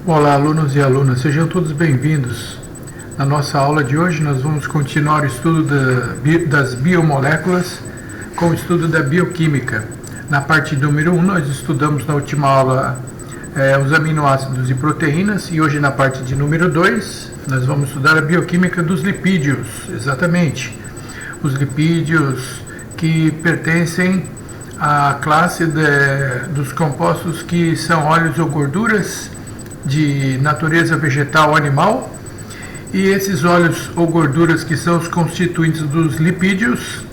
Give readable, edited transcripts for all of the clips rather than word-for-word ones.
Olá, alunos e alunas, sejam todos bem-vindos. Na nossa aula de hoje, nós vamos continuar o estudo das biomoléculas com o estudo da bioquímica. Na parte número 1, nós estudamos na última aula os aminoácidos e proteínas, e hoje na parte de número 2, nós vamos estudar a bioquímica dos lipídios, exatamente. Os lipídios que pertencem à classe dos compostos que são óleos ou gorduras de natureza vegetal ou animal, e esses óleos ou gorduras que são os constituintes dos lipídios,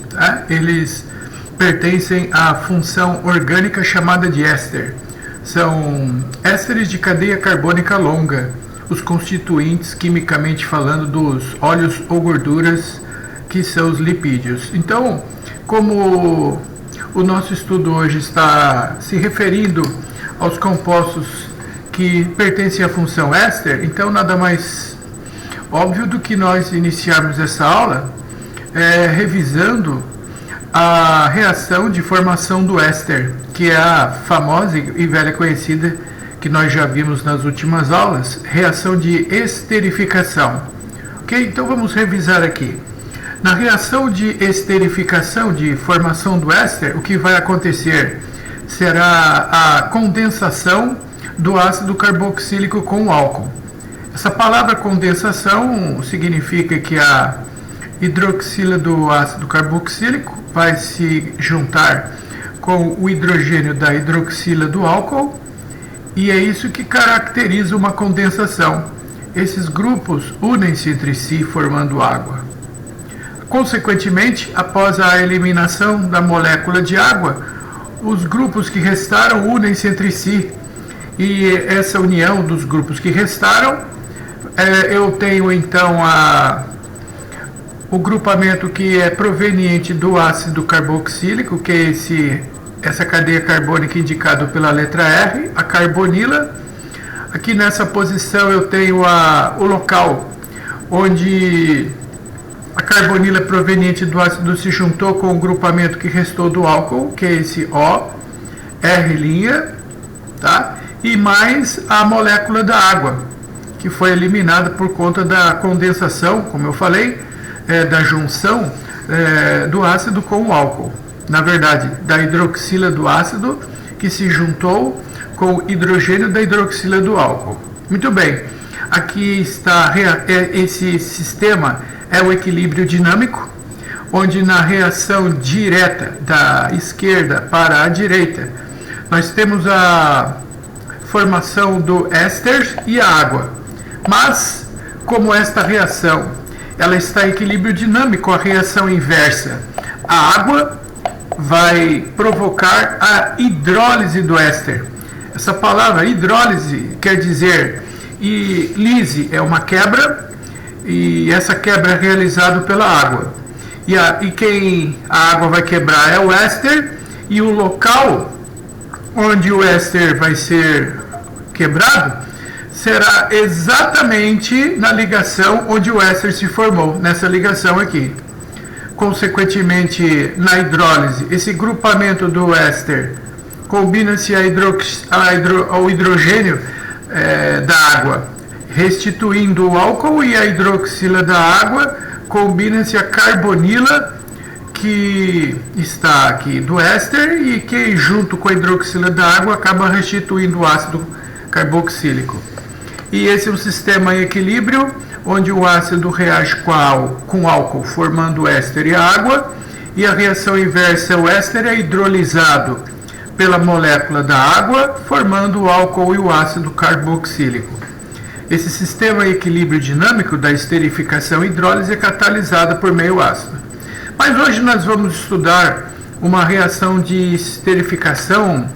eles pertencem à função orgânica chamada de éster. São ésteres de cadeia carbônica longa, os constituintes, quimicamente falando, dos óleos ou gorduras que são os lipídios. Então, como o nosso estudo hoje está se referindo aos compostos que pertencem à função éster, então nada mais óbvio do que nós iniciarmos essa aula revisando a reação de formação do éster, que é a famosa e velha conhecida que nós já vimos nas últimas aulas, reação de esterificação. Ok? Então vamos revisar aqui. Na reação de esterificação, de formação do éster, o que vai acontecer será a condensação do ácido carboxílico com o álcool. Essa palavra condensação significa que a hidroxila do ácido carboxílico vai se juntar com o hidrogênio da hidroxila do álcool, e é isso que caracteriza uma condensação. Esses grupos unem-se entre si formando água. Consequentemente, após a eliminação da molécula de água, os grupos que restaram unem-se entre si, e essa união dos grupos que restaram, eu tenho então o grupamento que é proveniente do ácido carboxílico, que é essa cadeia carbônica indicada pela letra R, a carbonila. Aqui nessa posição eu tenho o local onde a carbonila proveniente do ácido se juntou com o grupamento que restou do álcool, que é esse O, R', tá? E mais a molécula da água, que foi eliminada por conta da condensação, como eu falei, da junção do ácido com o álcool. Na verdade, da hidroxila do ácido, que se juntou com o hidrogênio da hidroxila do álcool. Muito bem, aqui está esse sistema, é o equilíbrio dinâmico, onde na reação direta da esquerda para a direita, nós temos a formação do éster e a água. Mas, como esta reação ela está em equilíbrio dinâmico, a reação inversa, a água vai provocar a hidrólise do éster. Essa palavra hidrólise quer dizer, lise é uma quebra, e essa quebra é realizada pela água. E quem a água vai quebrar é o éster, e o local onde o éster vai ser quebrado será exatamente na ligação onde o éster se formou, nessa ligação aqui. Consequentemente, na hidrólise, esse grupamento do éster combina-se ao hidrogênio da água, restituindo o álcool, e a hidroxila da água combina-se a carbonila que está aqui do éster, e que junto com a hidroxila da água acaba restituindo o ácido carboxílico. E esse é um sistema em equilíbrio, onde o ácido reage com o álcool, formando éster e água, e a reação inversa, o éster é hidrolisado pela molécula da água, formando o álcool e o ácido carboxílico. Esse sistema em equilíbrio dinâmico da esterificação e hidrólise é catalisado por meio ácido. Mas hoje nós vamos estudar uma reação de esterificação,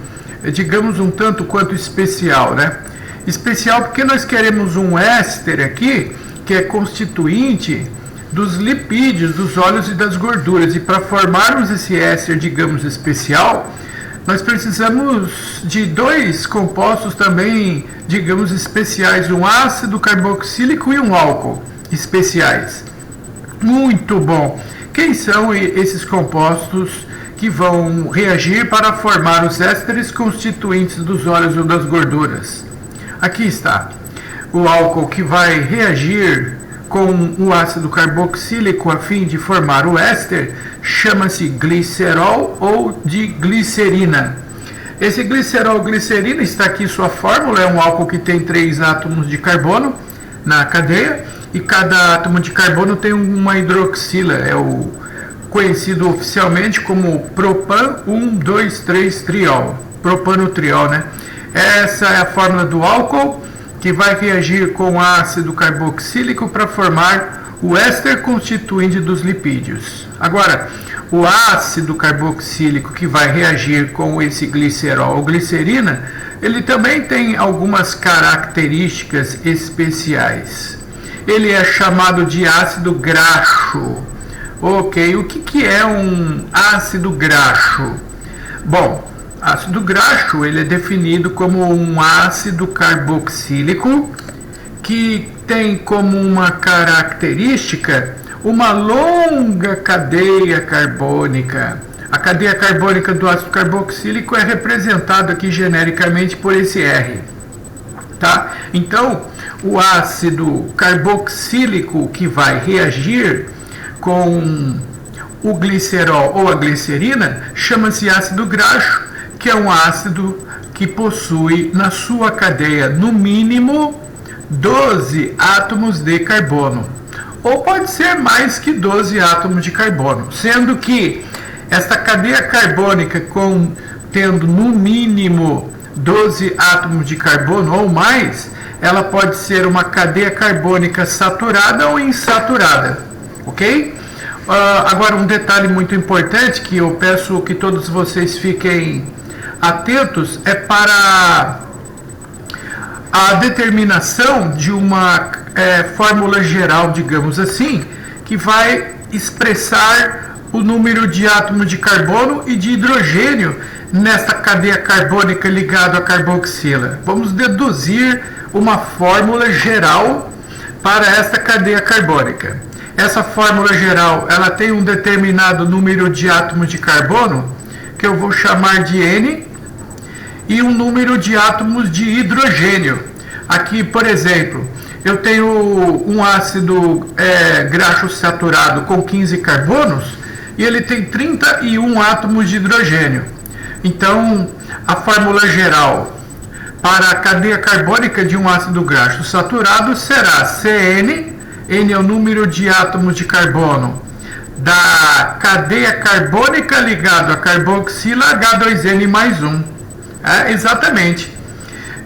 digamos, um tanto quanto especial, né? Especial porque nós queremos um éster aqui, que é constituinte dos lipídios, dos óleos e das gorduras. E para formarmos esse éster, digamos, especial, nós precisamos de dois compostos também, digamos, especiais, um ácido carboxílico e um álcool especiais. Muito bom! Quem são esses compostos que vão reagir para formar os ésteres constituintes dos óleos ou das gorduras? Aqui está. o álcool que vai reagir com o ácido carboxílico a fim de formar o éster chama-se glicerol ou de glicerina. Esse glicerol-glicerina está aqui sua fórmula, é um álcool que tem 3 átomos de carbono na cadeia e cada átomo de carbono tem uma hidroxila, é o conhecido oficialmente como propan-1,2,3-triol, propanotriol, né? Essa é a fórmula do álcool que vai reagir com o ácido carboxílico para formar o éster constituinte dos lipídios. Agora, o ácido carboxílico que vai reagir com esse glicerol ou glicerina, ele também tem algumas características especiais. Ele é chamado de ácido graxo. Ok, o que é um ácido graxo? Bom, ácido graxo ele é definido como um ácido carboxílico que tem como uma característica uma longa cadeia carbônica. A cadeia carbônica do ácido carboxílico é representada aqui genericamente por esse R. Tá? Então, o ácido carboxílico que vai reagir com o glicerol ou a glicerina chama-se ácido graxo, que é um ácido que possui na sua cadeia no mínimo 12 átomos de carbono, ou pode ser mais que 12 átomos de carbono, sendo que esta cadeia carbônica contendo no mínimo 12 átomos de carbono ou mais, ela pode ser uma cadeia carbônica saturada ou insaturada, ok? Agora um detalhe muito importante que eu peço que todos vocês fiquem atentos é para a determinação de uma fórmula geral, digamos assim, que vai expressar o número de átomos de carbono e de hidrogênio nesta cadeia carbônica ligada à carboxila. Vamos deduzir uma fórmula geral para esta cadeia carbônica. Essa fórmula geral, ela tem um determinado número de átomos de carbono, que eu vou chamar de N, e um número de átomos de hidrogênio. Aqui, por exemplo, eu tenho um ácido graxo saturado com 15 carbonos e ele tem 31 átomos de hidrogênio. Então, a fórmula geral para a cadeia carbônica de um ácido graxo saturado será CN, N é o número de átomos de carbono da cadeia carbônica ligado à carboxila, H2N mais 1. Exatamente.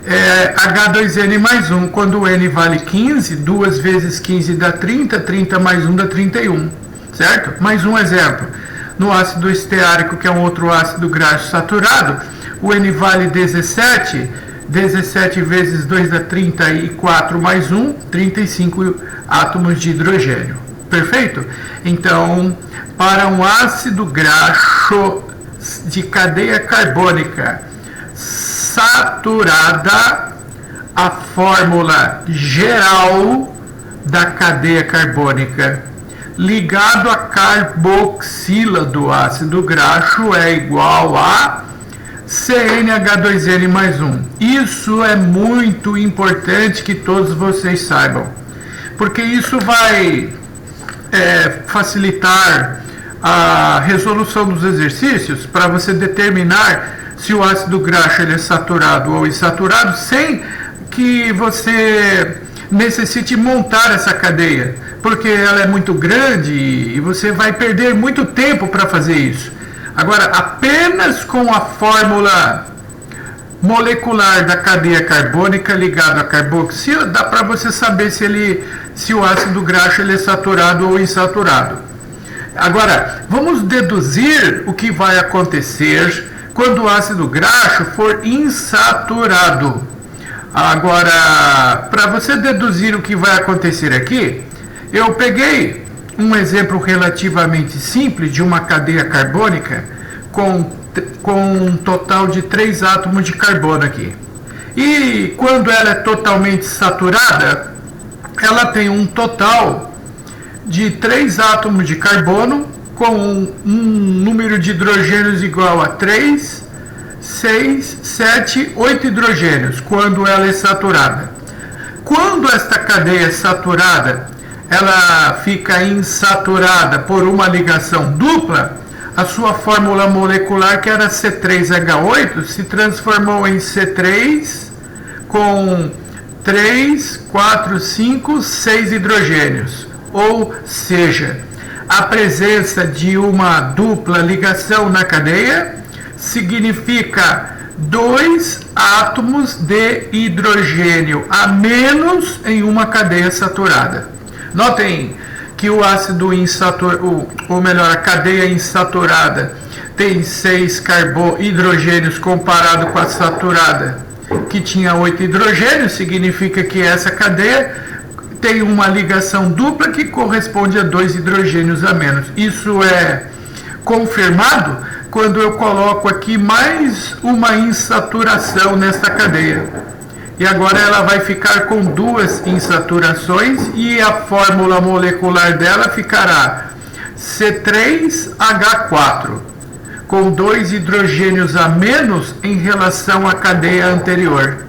H2N mais 1, quando o N vale 15, 2 vezes 15 dá 30, 30 mais 1 dá 31, certo? Mais um exemplo. No ácido esteárico, que é um outro ácido graxo saturado, o N vale 17, 17 vezes 2 dá 34 mais 1, 35 átomos de hidrogênio. Perfeito? Então, para um ácido graxo de cadeia carbônica saturada, a fórmula geral da cadeia carbônica ligado à carboxila do ácido graxo é igual a CnH2n mais 1. Isso é muito importante que todos vocês saibam, porque isso vai facilitar a resolução dos exercícios para você determinar se o ácido graxo ele é saturado ou insaturado, sem que você necessite montar essa cadeia, porque ela é muito grande e você vai perder muito tempo para fazer isso. Agora, apenas com a fórmula molecular da cadeia carbônica ligada à carboxila, dá para você saber se o ácido graxo ele é saturado ou insaturado. Agora, vamos deduzir o que vai acontecer quando o ácido graxo for insaturado. Agora, para você deduzir o que vai acontecer aqui, eu peguei um exemplo relativamente simples de uma cadeia carbônica com um total de 3 átomos de carbono aqui. E quando ela é totalmente saturada, ela tem um total de 3 átomos de carbono com um número de hidrogênios igual a 3, 6, 7, 8 hidrogênios, quando ela é saturada. quando esta cadeia saturada ela fica insaturada por uma ligação dupla, a sua fórmula molecular, que era C3H8, se transformou em C3 com 3, 4, 5, 6 hidrogênios. Ou seja, a presença de uma dupla ligação na cadeia significa 2 átomos de hidrogênio a menos em uma cadeia saturada. Notem que o ácido insaturado, ou melhor, a cadeia insaturada tem 6 hidrogênios comparado com a saturada, que tinha 8 hidrogênios. Significa que essa cadeia tem uma ligação dupla que corresponde a 2 hidrogênios a menos. Isso é confirmado quando eu coloco aqui mais uma insaturação nesta cadeia. E agora ela vai ficar com 2 insaturações e a fórmula molecular dela ficará C3H4, com 2 hidrogênios a menos em relação à cadeia anterior.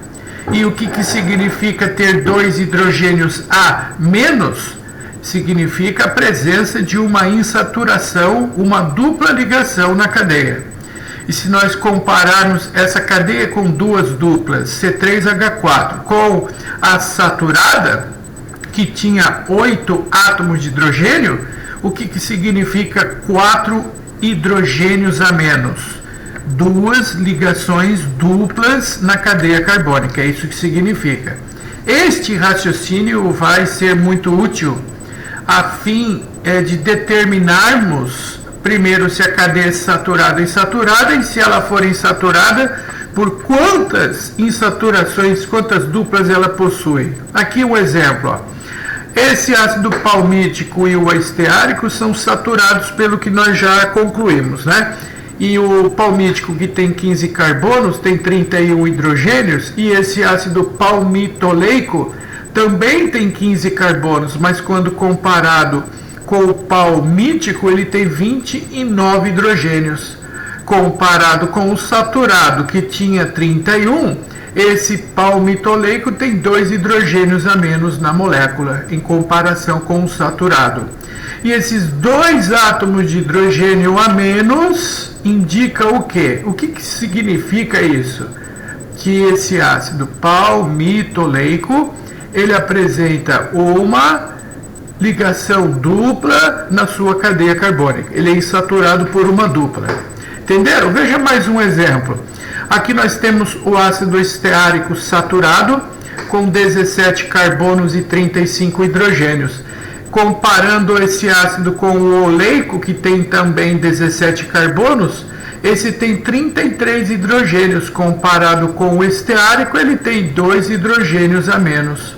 E o que significa ter 2 hidrogênios a menos? Significa a presença de uma insaturação, uma dupla ligação na cadeia. E se nós compararmos essa cadeia com 2 duplas, C3H4, com a saturada, que tinha 8 átomos de hidrogênio, o que significa 4 hidrogênios a menos? 2 ligações duplas na cadeia carbônica, é isso que significa. Este raciocínio vai ser muito útil a fim de determinarmos primeiro se a cadeia é saturada ou insaturada, e se ela for insaturada, por quantas insaturações, quantas duplas ela possui. Aqui um exemplo, ó. Esse ácido palmítico e o esteárico são saturados pelo que nós já concluímos, né? E o palmítico, que tem 15 carbonos, tem 31 hidrogênios, e esse ácido palmitoleico também tem 15 carbonos, mas quando comparado com o palmítico, ele tem 29 hidrogênios. Comparado com o saturado, que tinha 31, esse palmitoleico tem 2 hidrogênios a menos na molécula, em comparação com o saturado. E esses 2 átomos de hidrogênio a menos indicam o quê? O que significa isso? Que esse ácido palmitoleico, ele apresenta uma ligação dupla na sua cadeia carbônica. Ele é insaturado por uma dupla. Entenderam? Veja mais um exemplo. Aqui nós temos o ácido esteárico saturado com 17 carbonos e 35 hidrogênios. Comparando esse ácido com o oleico, que tem também 17 carbonos, esse tem 33 hidrogênios. Comparado com o esteárico, ele tem 2 hidrogênios a menos.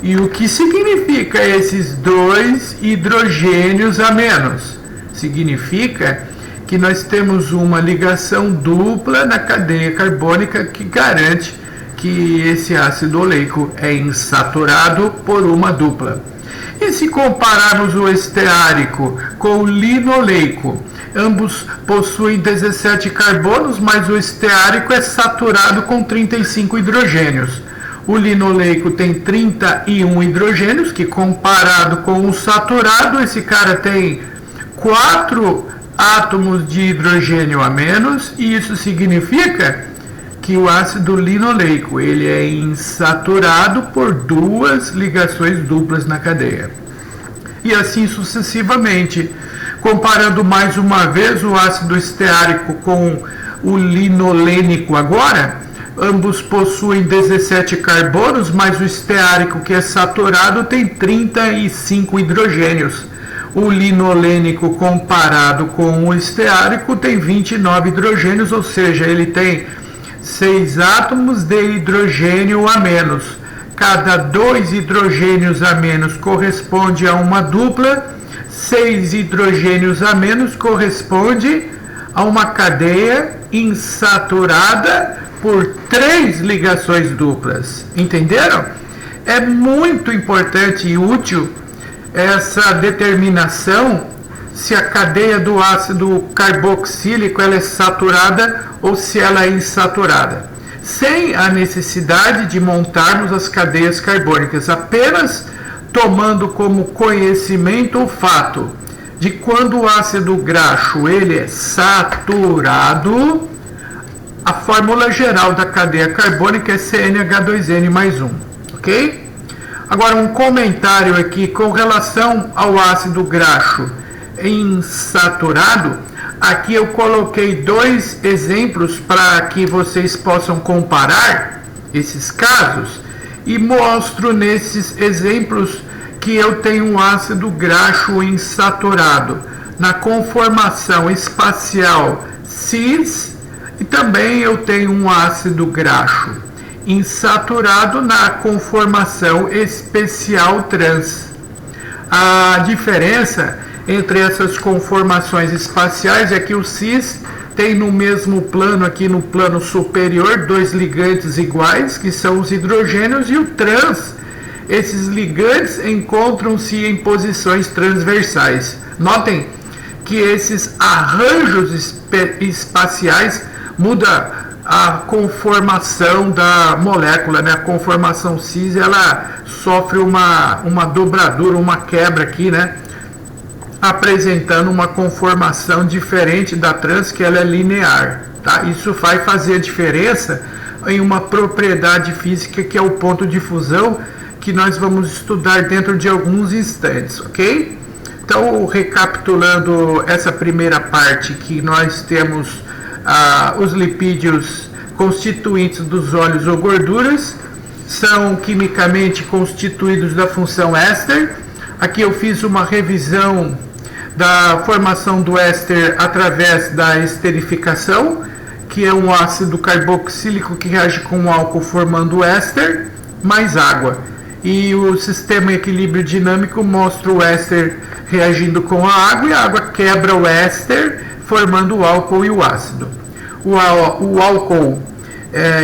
E o que significa esses 2 hidrogênios a menos? Significa que nós temos uma ligação dupla na cadeia carbônica que garante que esse ácido oleico é insaturado por uma dupla. E se compararmos o esteárico com o linoleico, ambos possuem 17 carbonos, mas o esteárico é saturado com 35 hidrogênios. O linoleico tem 31 hidrogênios, que comparado com o saturado, esse cara tem 4 átomos de hidrogênio a menos, e isso significa que o ácido linoleico ele é insaturado por 2 ligações duplas na cadeia. E assim sucessivamente. Comparando mais uma vez o ácido esteárico com o linolênico agora, ambos possuem 17 carbonos, mas o esteárico, que é saturado, tem 35 hidrogênios. O linolênico, comparado com o esteárico, tem 29 hidrogênios, ou seja, ele tem 6 átomos de hidrogênio a menos. Cada 2 hidrogênios a menos corresponde a uma dupla, 6 hidrogênios a menos corresponde a uma cadeia insaturada por 3 ligações duplas. Entenderam? É muito importante e útil essa determinação se a cadeia do ácido carboxílico ela é saturada ou se ela é insaturada. sem a necessidade de montarmos as cadeias carbônicas, apenas tomando como conhecimento o fato de quando o ácido graxo ele é saturado, a fórmula geral da cadeia carbônica é CnH2n mais 1, ok? Agora um comentário aqui com relação ao ácido graxo insaturado. Aqui eu coloquei dois exemplos para que vocês possam comparar esses casos e mostro nesses exemplos que eu tenho um ácido graxo insaturado na conformação espacial cis e também eu tenho um ácido graxo insaturado na conformação especial trans. A diferença entre essas conformações espaciais é que o cis tem no mesmo plano, aqui no plano superior, dois ligantes iguais, que são os hidrogênios, e o trans, esses ligantes encontram-se em posições transversais. Notem que esses arranjos espaciais mudam a conformação da molécula, né? A conformação cis, ela sofre uma dobradura, uma quebra aqui, né? Apresentando uma conformação diferente da trans, que ela é linear, tá? Isso vai fazer a diferença em uma propriedade física que é o ponto de fusão, que nós vamos estudar dentro de alguns instantes, ok? Então, recapitulando essa primeira parte, que nós temos os lipídios constituintes dos óleos ou gorduras, são quimicamente constituídos da função éster. Aqui eu fiz uma revisão da formação do éster através da esterificação, que é um ácido carboxílico que reage com o álcool formando éster mais água. E o sistema equilíbrio dinâmico mostra o éster reagindo com a água e a água quebra o éster, formando o álcool e o ácido. O álcool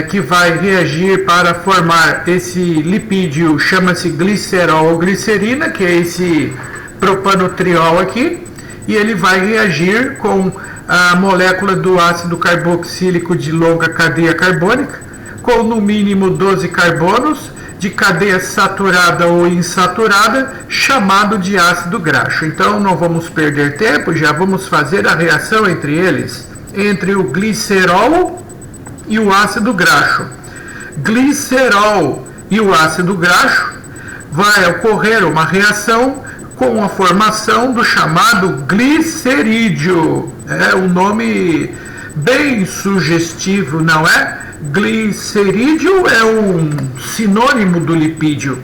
que vai reagir para formar esse lipídio chama-se glicerol ou glicerina, que é esse propanotriol aqui, e ele vai reagir com a molécula do ácido carboxílico de longa cadeia carbônica, com no mínimo 12 carbonos, de cadeia saturada ou insaturada, chamado de ácido graxo. Então não vamos perder tempo, já vamos fazer a reação entre eles, entre o glicerol e o ácido graxo. Glicerol e o ácido graxo vai ocorrer uma reação com a formação do chamado glicerídeo. É um nome bem sugestivo, não é? Glicerídeo é um sinônimo do lipídio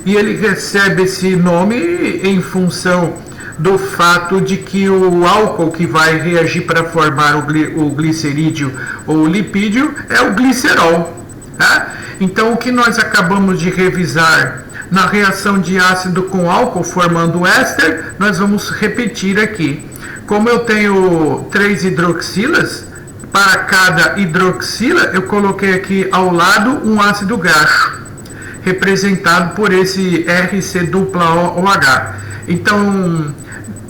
e ele recebe esse nome em função do fato de que o álcool que vai reagir para formar o glicerídeo ou o lipídio é o glicerol, tá? Então o que nós acabamos de revisar na reação de ácido com álcool formando éster, nós vamos repetir aqui. Como eu tenho 3 hidroxilas, para cada hidroxila eu coloquei aqui ao lado um ácido graxo, representado por esse RC≅OH. Então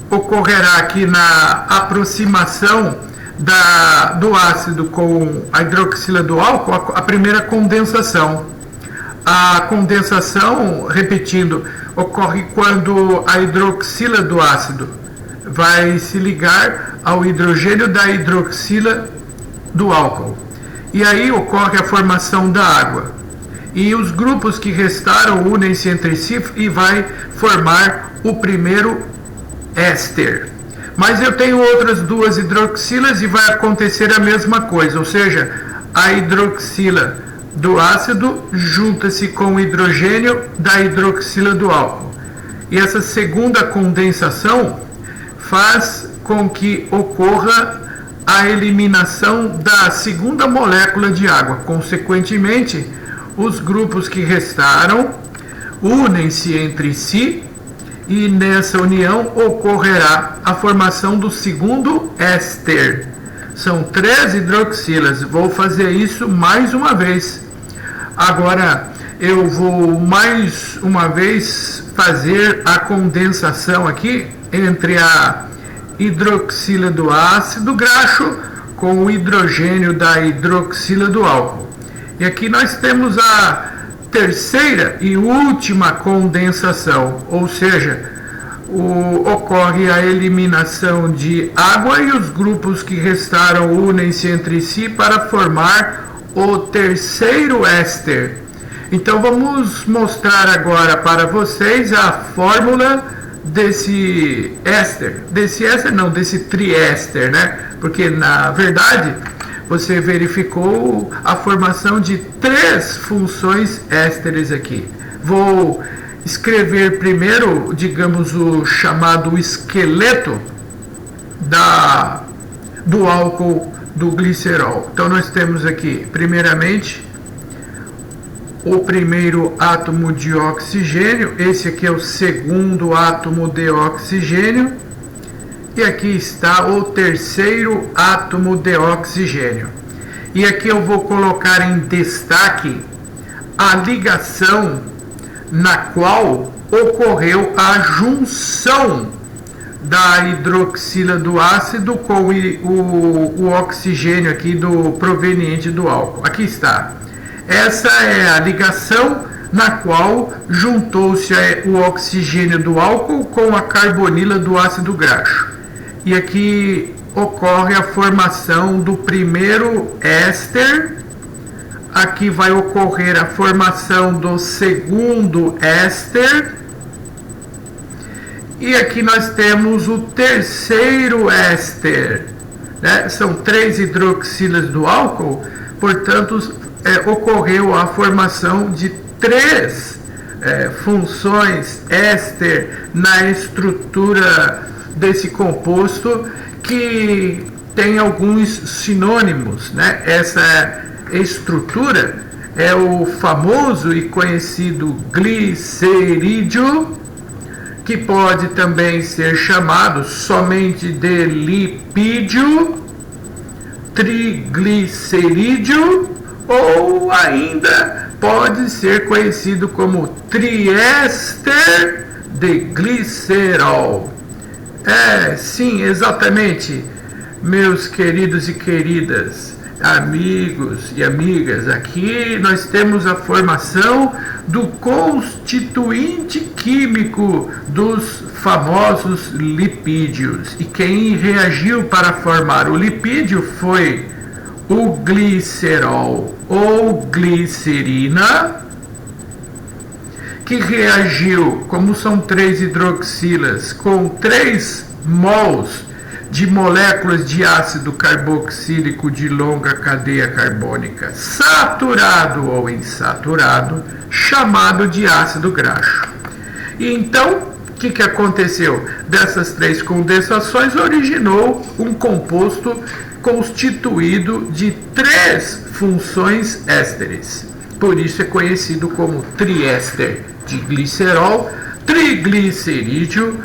ocorrerá aqui na aproximação do ácido com a hidroxila do álcool a primeira condensação. A condensação, repetindo, ocorre quando a hidroxila do ácido vai se ligar ao hidrogênio da hidroxila do álcool. E aí ocorre a formação da água. E os grupos que restaram unem-se entre si e vai formar o primeiro éster. Mas eu tenho outras 2 hidroxilas e vai acontecer a mesma coisa, ou seja, a hidroxila do ácido junta-se com o hidrogênio da hidroxila do álcool. E essa segunda condensação faz com que ocorra a eliminação da segunda molécula de água. Consequentemente, os grupos que restaram unem-se entre si e nessa união ocorrerá a formação do segundo éster. São 3 hidroxilas. Vou fazer isso mais uma vez. Agora eu vou mais uma vez fazer a condensação aqui entre a hidroxila do ácido graxo com o hidrogênio da hidroxila do álcool. E aqui nós temos a terceira e última condensação, ou seja, ocorre a eliminação de água e os grupos que restaram unem-se entre si para formar o terceiro éster. Então vamos mostrar agora para vocês a fórmula desse triéster, né? Porque na verdade você verificou a formação de 3 funções ésteres aqui. Vou escrever primeiro, digamos, o chamado esqueleto do álcool do glicerol. Então nós temos aqui, primeiramente, o primeiro átomo de oxigênio, esse aqui é o segundo átomo de oxigênio, e aqui está o terceiro átomo de oxigênio. E aqui eu vou colocar em destaque a ligação na qual ocorreu a junção da hidroxila do ácido com o oxigênio aqui proveniente do álcool. Aqui está. Essa é a ligação na qual juntou-se o oxigênio do álcool com a carbonila do ácido graxo. E aqui ocorre a formação do primeiro éster. Aqui vai ocorrer a formação do segundo éster. E aqui nós temos o terceiro éster, né? São 3 hidroxilas do álcool, portanto, ocorreu a formação de 3 funções éster na estrutura desse composto, que tem alguns sinônimos, né? Essa estrutura é o famoso e conhecido glicerídeo, que pode também ser chamado somente de lipídio, triglicerídeo, ou ainda pode ser conhecido como triéster de glicerol. Sim, exatamente, meus queridos e queridas, amigos e amigas, aqui nós temos a formação do constituinte químico dos famosos lipídios. E quem reagiu para formar o lipídio foi o glicerol ou glicerina, que reagiu, como são 3 hidroxilas, com 3 mols de moléculas de ácido carboxílico de longa cadeia carbônica, saturado ou insaturado, chamado de ácido graxo. E então, o que aconteceu? Dessas 3 condensações originou um composto constituído de 3 funções ésteres. Por isso é conhecido como triéster de glicerol, triglicerídeo,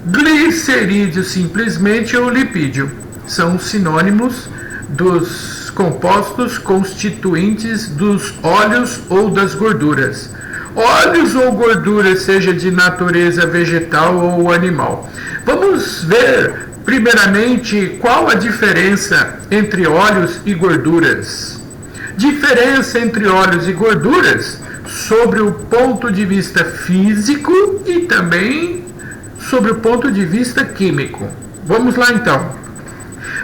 glicerídeo simplesmente ou lipídio. São sinônimos dos compostos constituintes dos óleos ou das gorduras. Óleos ou gorduras, seja de natureza vegetal ou animal. Vamos ver primeiramente qual a diferença entre óleos e gorduras. Diferença entre óleos e gorduras sobre o ponto de vista físico e também sobre o ponto de vista químico. Vamos lá então.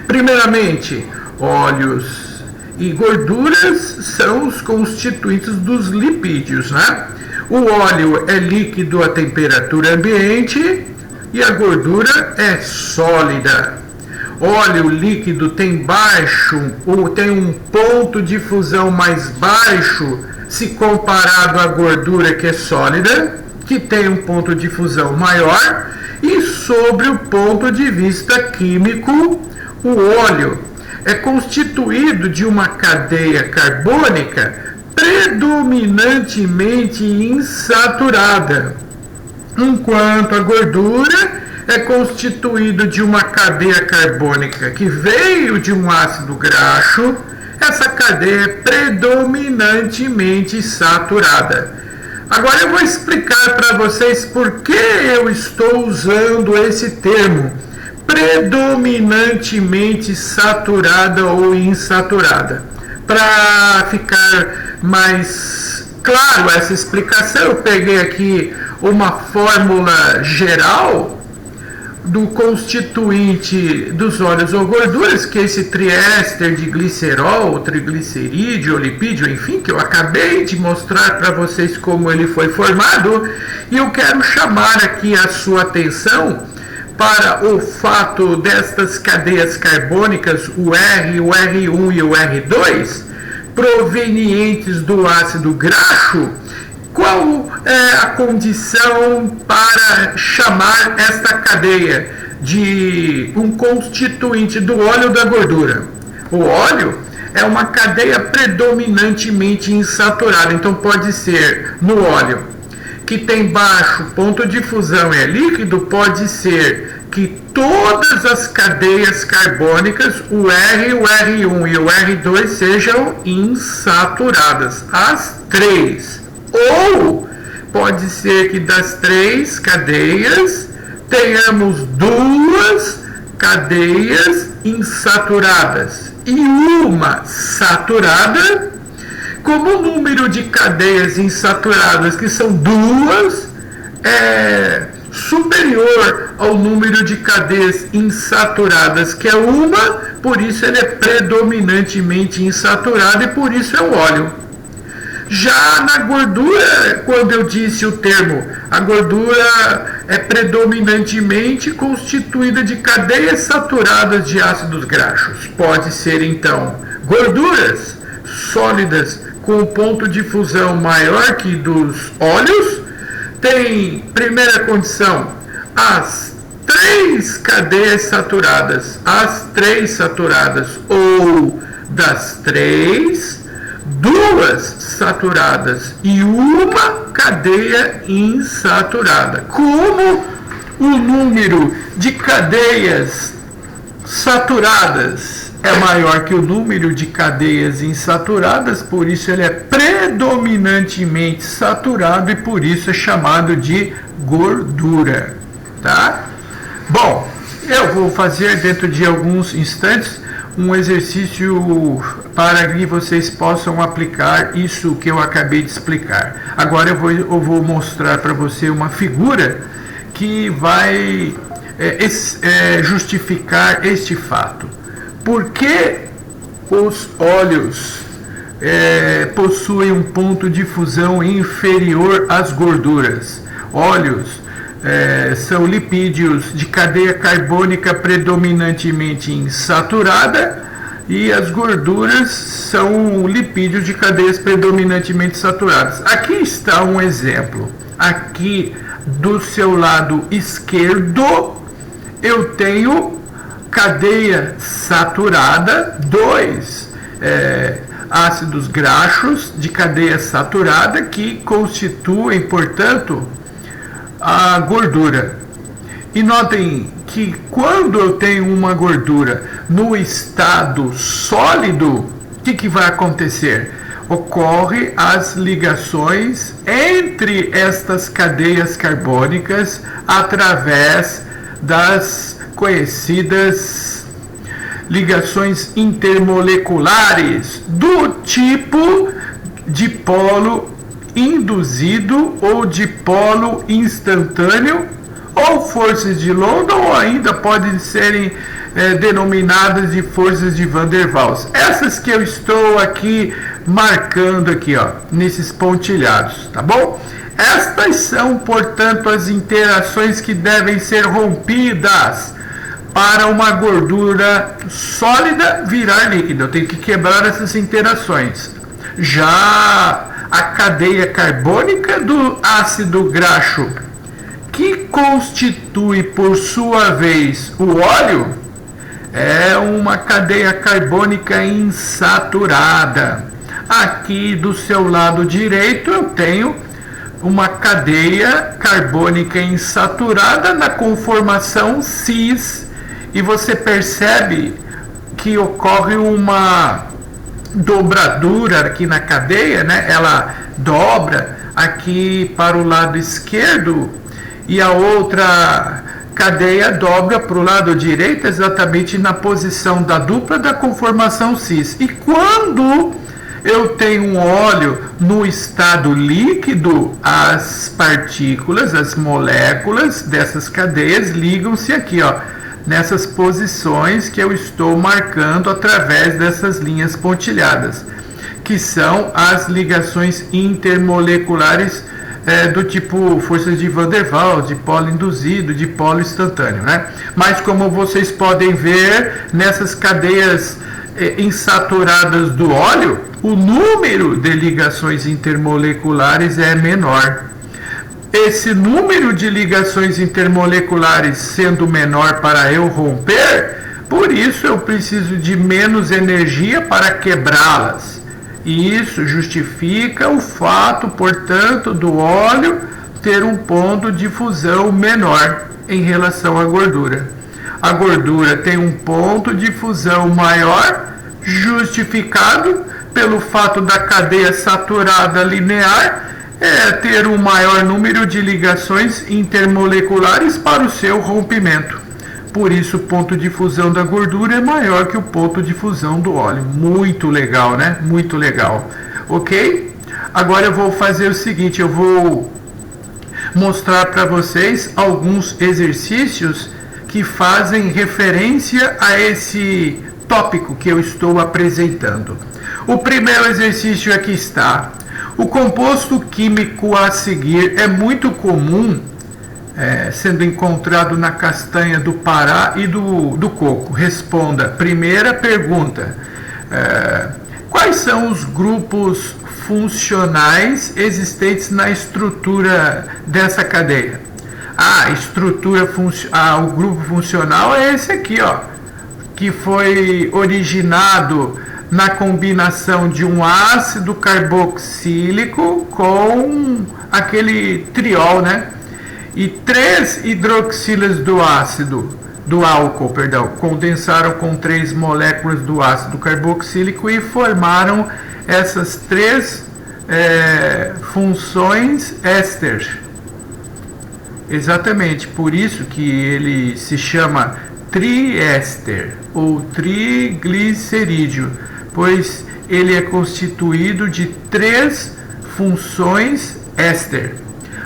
Primeiramente, óleos e gorduras são os constituintes dos lipídios, né? O óleo é líquido a temperatura ambiente e a gordura é sólida. Óleo líquido tem um ponto de fusão mais baixo se comparado à gordura que é sólida, que tem um ponto de fusão maior. E sobre o ponto de vista químico, o óleo é constituído de uma cadeia carbônica predominantemente insaturada, enquanto a gordura é constituído de uma cadeia carbônica que veio de um ácido graxo. Essa cadeia é predominantemente saturada. Agora eu vou explicar para vocês por que eu estou usando esse termo, predominantemente saturada ou insaturada. Para ficar mais claro essa explicação, eu peguei aqui uma fórmula geral do constituinte dos óleos ou gorduras, que é esse triéster de glicerol, triglicerídeo, lipídio, enfim, que eu acabei de mostrar para vocês como ele foi formado. E eu quero chamar aqui a sua atenção para o fato destas cadeias carbônicas, o R, o R1 e o R2, provenientes do ácido graxo. Qual é a condição para chamar esta cadeia de um constituinte do óleo ou da gordura? O óleo é uma cadeia predominantemente insaturada, então pode ser no óleo que tem baixo ponto de fusão e é líquido, pode ser que todas as cadeias carbônicas, o R, o R1 e o R2, sejam insaturadas, as três. Ou pode ser que das três cadeias tenhamos duas cadeias insaturadas e uma saturada. Como o número de cadeias insaturadas, que são duas, é superior ao número de cadeias insaturadas, que é uma, por isso ele é predominantemente insaturado e por isso é o óleo. Já na gordura, quando eu disse o termo, a gordura é predominantemente constituída de cadeias saturadas de ácidos graxos. Pode ser então gorduras sólidas com ponto de fusão maior que dos óleos. Tem, primeira condição, as três cadeias saturadas, ou das três, duas saturadas e uma cadeia insaturada. Como o número de cadeias saturadas é maior que o número de cadeias insaturadas, por isso ele é predominantemente saturado e por isso é chamado de gordura, tá? Bom, eu vou fazer dentro de alguns instantes um exercício para que vocês possam aplicar isso que eu acabei de explicar. Agora eu vou mostrar para você uma figura que vai justificar este fato. Por que os óleos possuem um ponto de fusão inferior às gorduras? Óleos são lipídios de cadeia carbônica predominantemente insaturada e as gorduras são lipídios de cadeias predominantemente saturadas. Aqui está um exemplo. Aqui do seu lado esquerdo eu tenho cadeia saturada, dois ácidos graxos de cadeia saturada que constituem, portanto, a gordura. E notem que quando eu tenho uma gordura no estado sólido, o que vai acontecer? Ocorre as ligações entre estas cadeias carbônicas através das conhecidas ligações intermoleculares do tipo dipolo induzido ou dipolo instantâneo, ou forças de London, ou ainda podem serem denominadas de forças de Van der Waals. Essas que eu estou aqui marcando aqui, ó, nesses pontilhados, tá bom? Estas são, portanto, as interações que devem ser rompidas para uma gordura sólida virar líquida. Eu tenho que quebrar essas interações. Já a cadeia carbônica do ácido graxo, que constitui, por sua vez, o óleo, é uma cadeia carbônica insaturada. Aqui do seu lado direito eu tenho uma cadeia carbônica insaturada na conformação cis, e você percebe que ocorre uma dobradura aqui na cadeia, né? Ela dobra aqui para o lado esquerdo e a outra cadeia dobra para o lado direito exatamente na posição da dupla da conformação cis. E quando eu tenho um óleo no estado líquido, as partículas, as moléculas dessas cadeias ligam-se aqui, ó, nessas posições que eu estou marcando através dessas linhas pontilhadas, que são as ligações intermoleculares do tipo forças de Van der Waals, de polo induzido, de polo instantâneo, né? Mas como vocês podem ver, nessas cadeias insaturadas do óleo, o número de ligações intermoleculares é menor. Esse número de ligações intermoleculares sendo menor para eu romper, por isso eu preciso de menos energia para quebrá-las. E isso justifica o fato, portanto, do óleo ter um ponto de fusão menor em relação à gordura. A gordura tem um ponto de fusão maior, justificado pelo fato da cadeia saturada linear ter um maior número de ligações intermoleculares para o seu rompimento. Por isso, o ponto de fusão da gordura é maior que o ponto de fusão do óleo. Muito legal, né? Muito legal. Ok? Agora eu vou fazer o seguinte, eu vou mostrar para vocês alguns exercícios que fazem referência a esse tópico que eu estou apresentando. O primeiro exercício aqui está. O composto químico a seguir é muito comum, sendo encontrado na castanha do Pará e do coco. Responda. Primeira pergunta. Quais são os grupos funcionais existentes na estrutura dessa cadeia? O grupo funcional é esse aqui, ó, que foi originado na combinação de um ácido carboxílico com aquele triol, né? E 3 hidroxilas do álcool, condensaram com 3 moléculas do ácido carboxílico e formaram essas 3 funções éster. Exatamente, por isso que ele se chama triéster ou triglicerídeo, pois ele é constituído de 3 funções éster.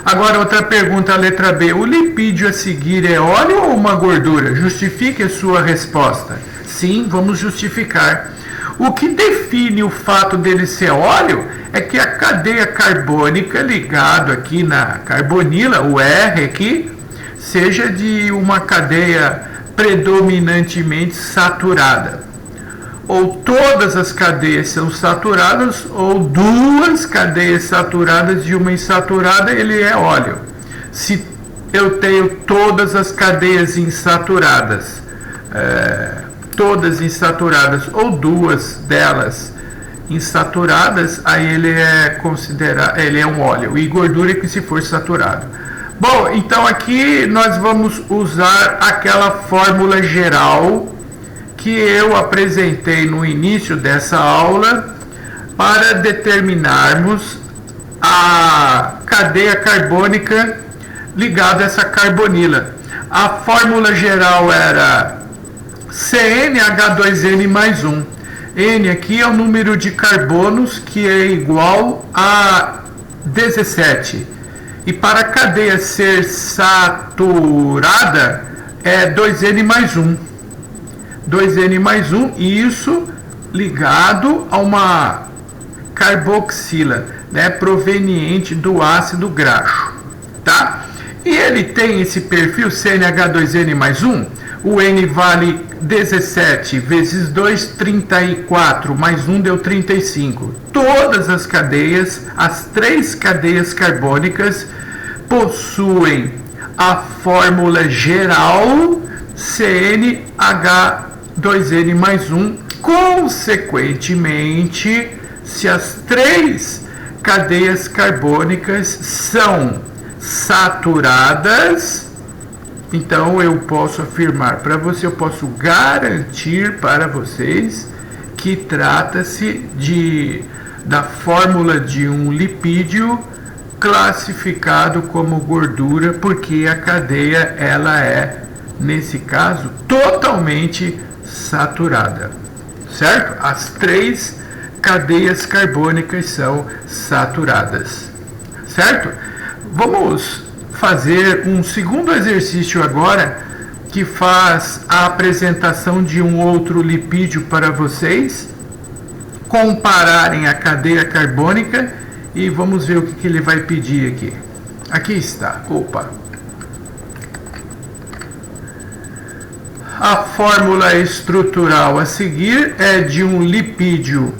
Agora, outra pergunta, a letra B. O lipídio a seguir é óleo ou uma gordura? Justifique a sua resposta. Sim, vamos justificar. O que define o fato dele ser óleo é que a cadeia carbônica ligado aqui na carbonila, o R aqui, seja de uma cadeia predominantemente saturada. Ou todas as cadeias são saturadas, ou 2 cadeias saturadas e uma insaturada, ele é óleo. Se eu tenho todas as cadeias insaturadas, ou 2 delas insaturadas, aí ele é um óleo. E gordura que se for saturado. Bom, então aqui nós vamos usar aquela fórmula geral que eu apresentei no início dessa aula para determinarmos a cadeia carbônica ligada a essa carbonila. A fórmula geral era CnH2n mais 1. N aqui é o número de carbonos, que é igual a 17. E para a cadeia ser saturada é 2n mais 1. 2n mais 1, e isso ligado a uma carboxila, né, proveniente do ácido graxo, tá? E ele tem esse perfil CnH2n mais 1, o N vale 17 vezes 2, 34, mais 1 deu 35. Todas as cadeias, as 3 cadeias carbônicas, possuem a fórmula geral CnH2n mais 1. Consequentemente, se as 3 cadeias carbônicas são saturadas, então eu posso afirmar para você, eu posso garantir para vocês que trata-se da fórmula de um lipídio classificado como gordura, porque a cadeia ela é, nesse caso, totalmente saturada, certo? As 3 cadeias carbônicas são saturadas, certo? Vamos fazer um segundo exercício agora, que faz a apresentação de um outro lipídio para vocês compararem a cadeia carbônica, e vamos ver o que ele vai pedir aqui. Aqui está. Opa! A fórmula estrutural a seguir é de um lipídio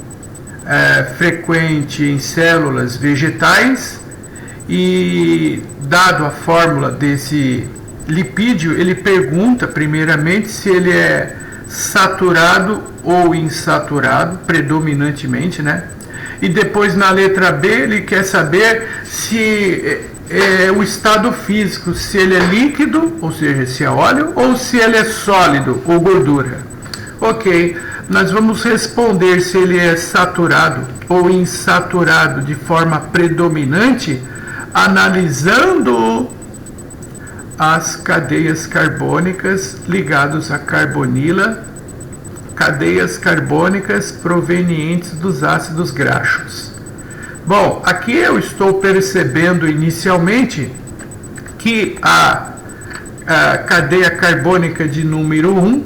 frequente em células vegetais, e dado a fórmula desse lipídio, ele pergunta primeiramente se ele é saturado ou insaturado, predominantemente, né? E depois na letra B ele quer saber se é o estado físico, se ele é líquido, ou seja, se é óleo, ou se ele é sólido ou gordura. Ok, nós vamos responder se ele é saturado ou insaturado de forma predominante, analisando as cadeias carbônicas ligadas à carbonila, cadeias carbônicas provenientes dos ácidos graxos. Bom, aqui eu estou percebendo inicialmente que a cadeia carbônica de número 1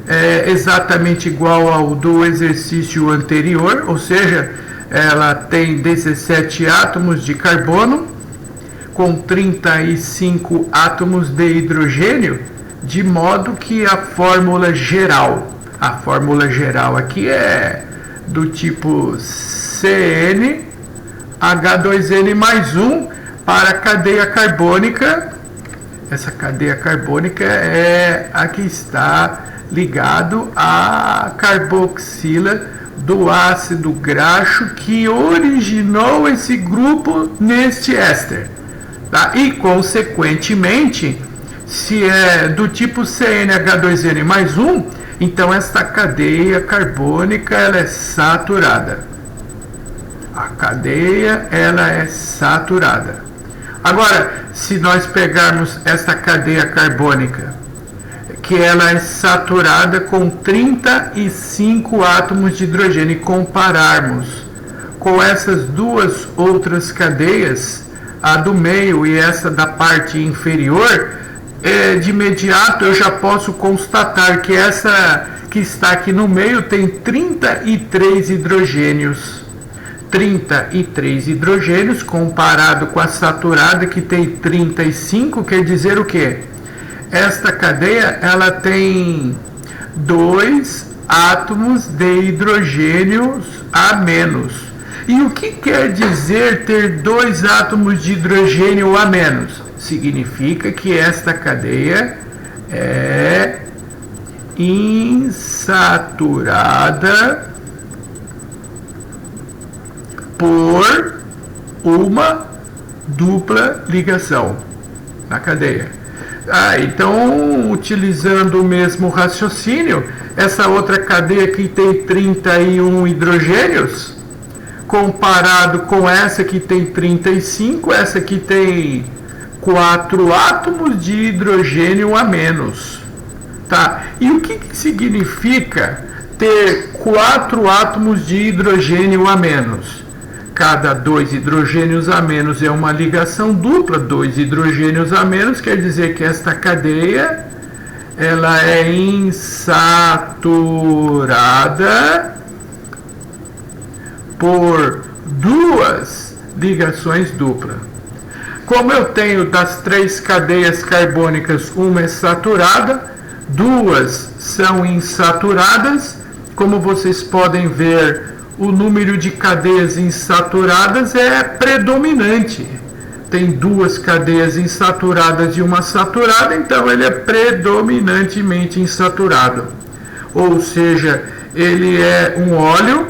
é exatamente igual ao do exercício anterior, ou seja, ela tem 17 átomos de carbono com 35 átomos de hidrogênio, de modo que a fórmula geral aqui é do tipo CnH2n mais 1 para a cadeia carbônica. Essa cadeia carbônica é a que está ligado à carboxila do ácido graxo que originou esse grupo neste éster. Tá? E, consequentemente, se é do tipo CnH2n mais 1, então esta cadeia carbônica ela é saturada. A cadeia ela é saturada. Agora, se nós pegarmos esta cadeia carbônica, que ela é saturada com 35 átomos de hidrogênio, e compararmos com essas duas outras cadeias, a do meio e essa da parte inferior, de imediato eu já posso constatar que essa que está aqui no meio tem 33 hidrogênios. 33 hidrogênios comparado com a saturada que tem 35, quer dizer o quê? Esta cadeia ela tem 2 átomos de hidrogênios a menos. E o que quer dizer ter 2 átomos de hidrogênio a menos? Significa que esta cadeia é insaturada por uma dupla ligação na cadeia. Então, utilizando o mesmo raciocínio, essa outra cadeia aqui tem 31 hidrogênios, comparado com essa que tem 35, essa aqui tem 4 átomos de hidrogênio a menos. Tá? E o que significa ter 4 átomos de hidrogênio a menos? Cada 2 hidrogênios a menos é uma ligação dupla. 2 hidrogênios a menos quer dizer que esta cadeia ela é insaturada por 2 ligações duplas. Como eu tenho das 3 cadeias carbônicas, uma é saturada, 2 são insaturadas, como vocês podem ver, o número de cadeias insaturadas é predominante. Tem 2 cadeias insaturadas e uma saturada, então ele é predominantemente insaturado. Ou seja, ele é um óleo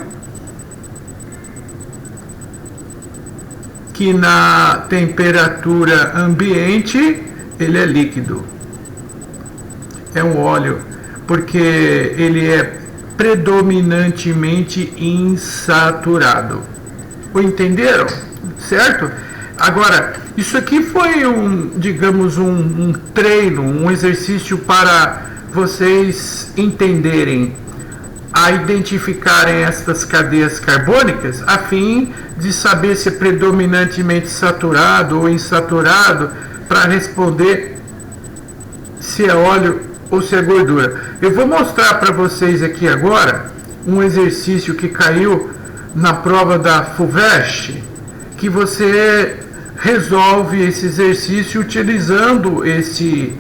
que na temperatura ambiente ele é líquido. É um óleo, porque ele é predominantemente insaturado. O entenderam? Certo? Agora, isso aqui foi digamos, um treino, um exercício para vocês entenderem a identificarem estas cadeias carbônicas, a fim de saber se é predominantemente saturado ou insaturado, para responder se é óleo ou se é gordura. Eu vou mostrar para vocês aqui agora um exercício que caiu na prova da FUVEST, que você resolve esse exercício utilizando esse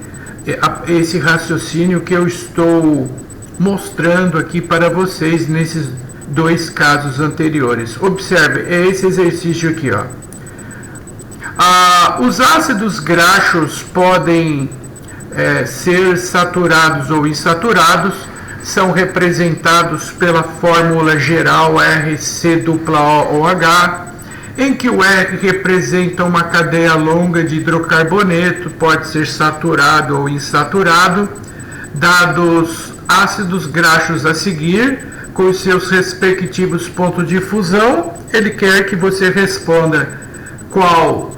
raciocínio que eu estou mostrando aqui para vocês nesses dois casos anteriores. Observe, é esse exercício aqui, ó. Os ácidos graxos podem ser saturados ou insaturados, são representados pela fórmula geral RCOOH, em que o R representa uma cadeia longa de hidrocarboneto, pode ser saturado ou insaturado, dados ácidos graxos a seguir, com os seus respectivos pontos de fusão. Ele quer que você responda qual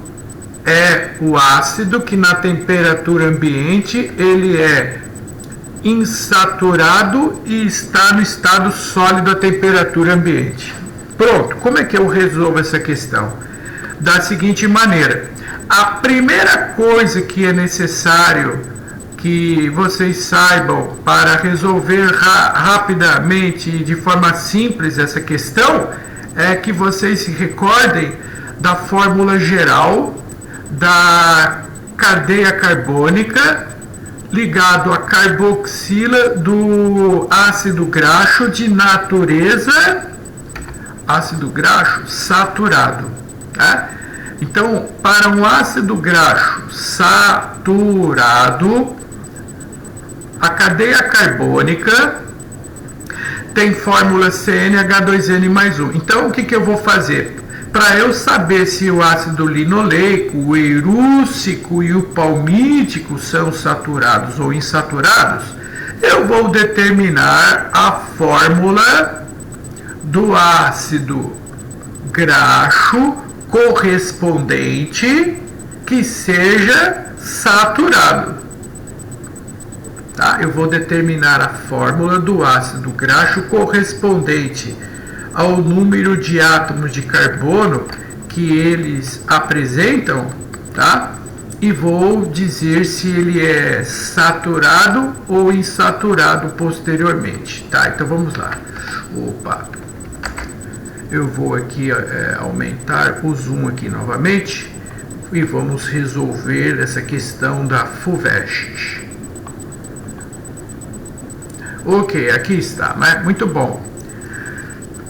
é o ácido que na temperatura ambiente ele é insaturado e está no estado sólido à temperatura ambiente. Pronto, como é que eu resolvo essa questão? Da seguinte maneira: a primeira coisa que é necessário que vocês saibam para resolver rapidamente e de forma simples essa questão é que vocês se recordem da fórmula geral da cadeia carbônica ligado à carboxila do ácido graxo de natureza ácido graxo saturado, tá? Então, para um ácido graxo saturado, a cadeia carbônica tem fórmula CnH2n mais 1. Então, o que eu vou fazer? Para eu saber se o ácido linoleico, o erússico e o palmítico são saturados ou insaturados, eu vou determinar a fórmula do ácido graxo correspondente que seja saturado. Tá? Eu vou determinar a fórmula do ácido graxo correspondente ao número de átomos de carbono que eles apresentam, tá? E vou dizer se ele é saturado ou insaturado posteriormente, tá? Então vamos lá. Opa! Eu vou aqui aumentar o zoom aqui novamente e vamos resolver essa questão da FUVEST. Ok, aqui está, né? Muito bom.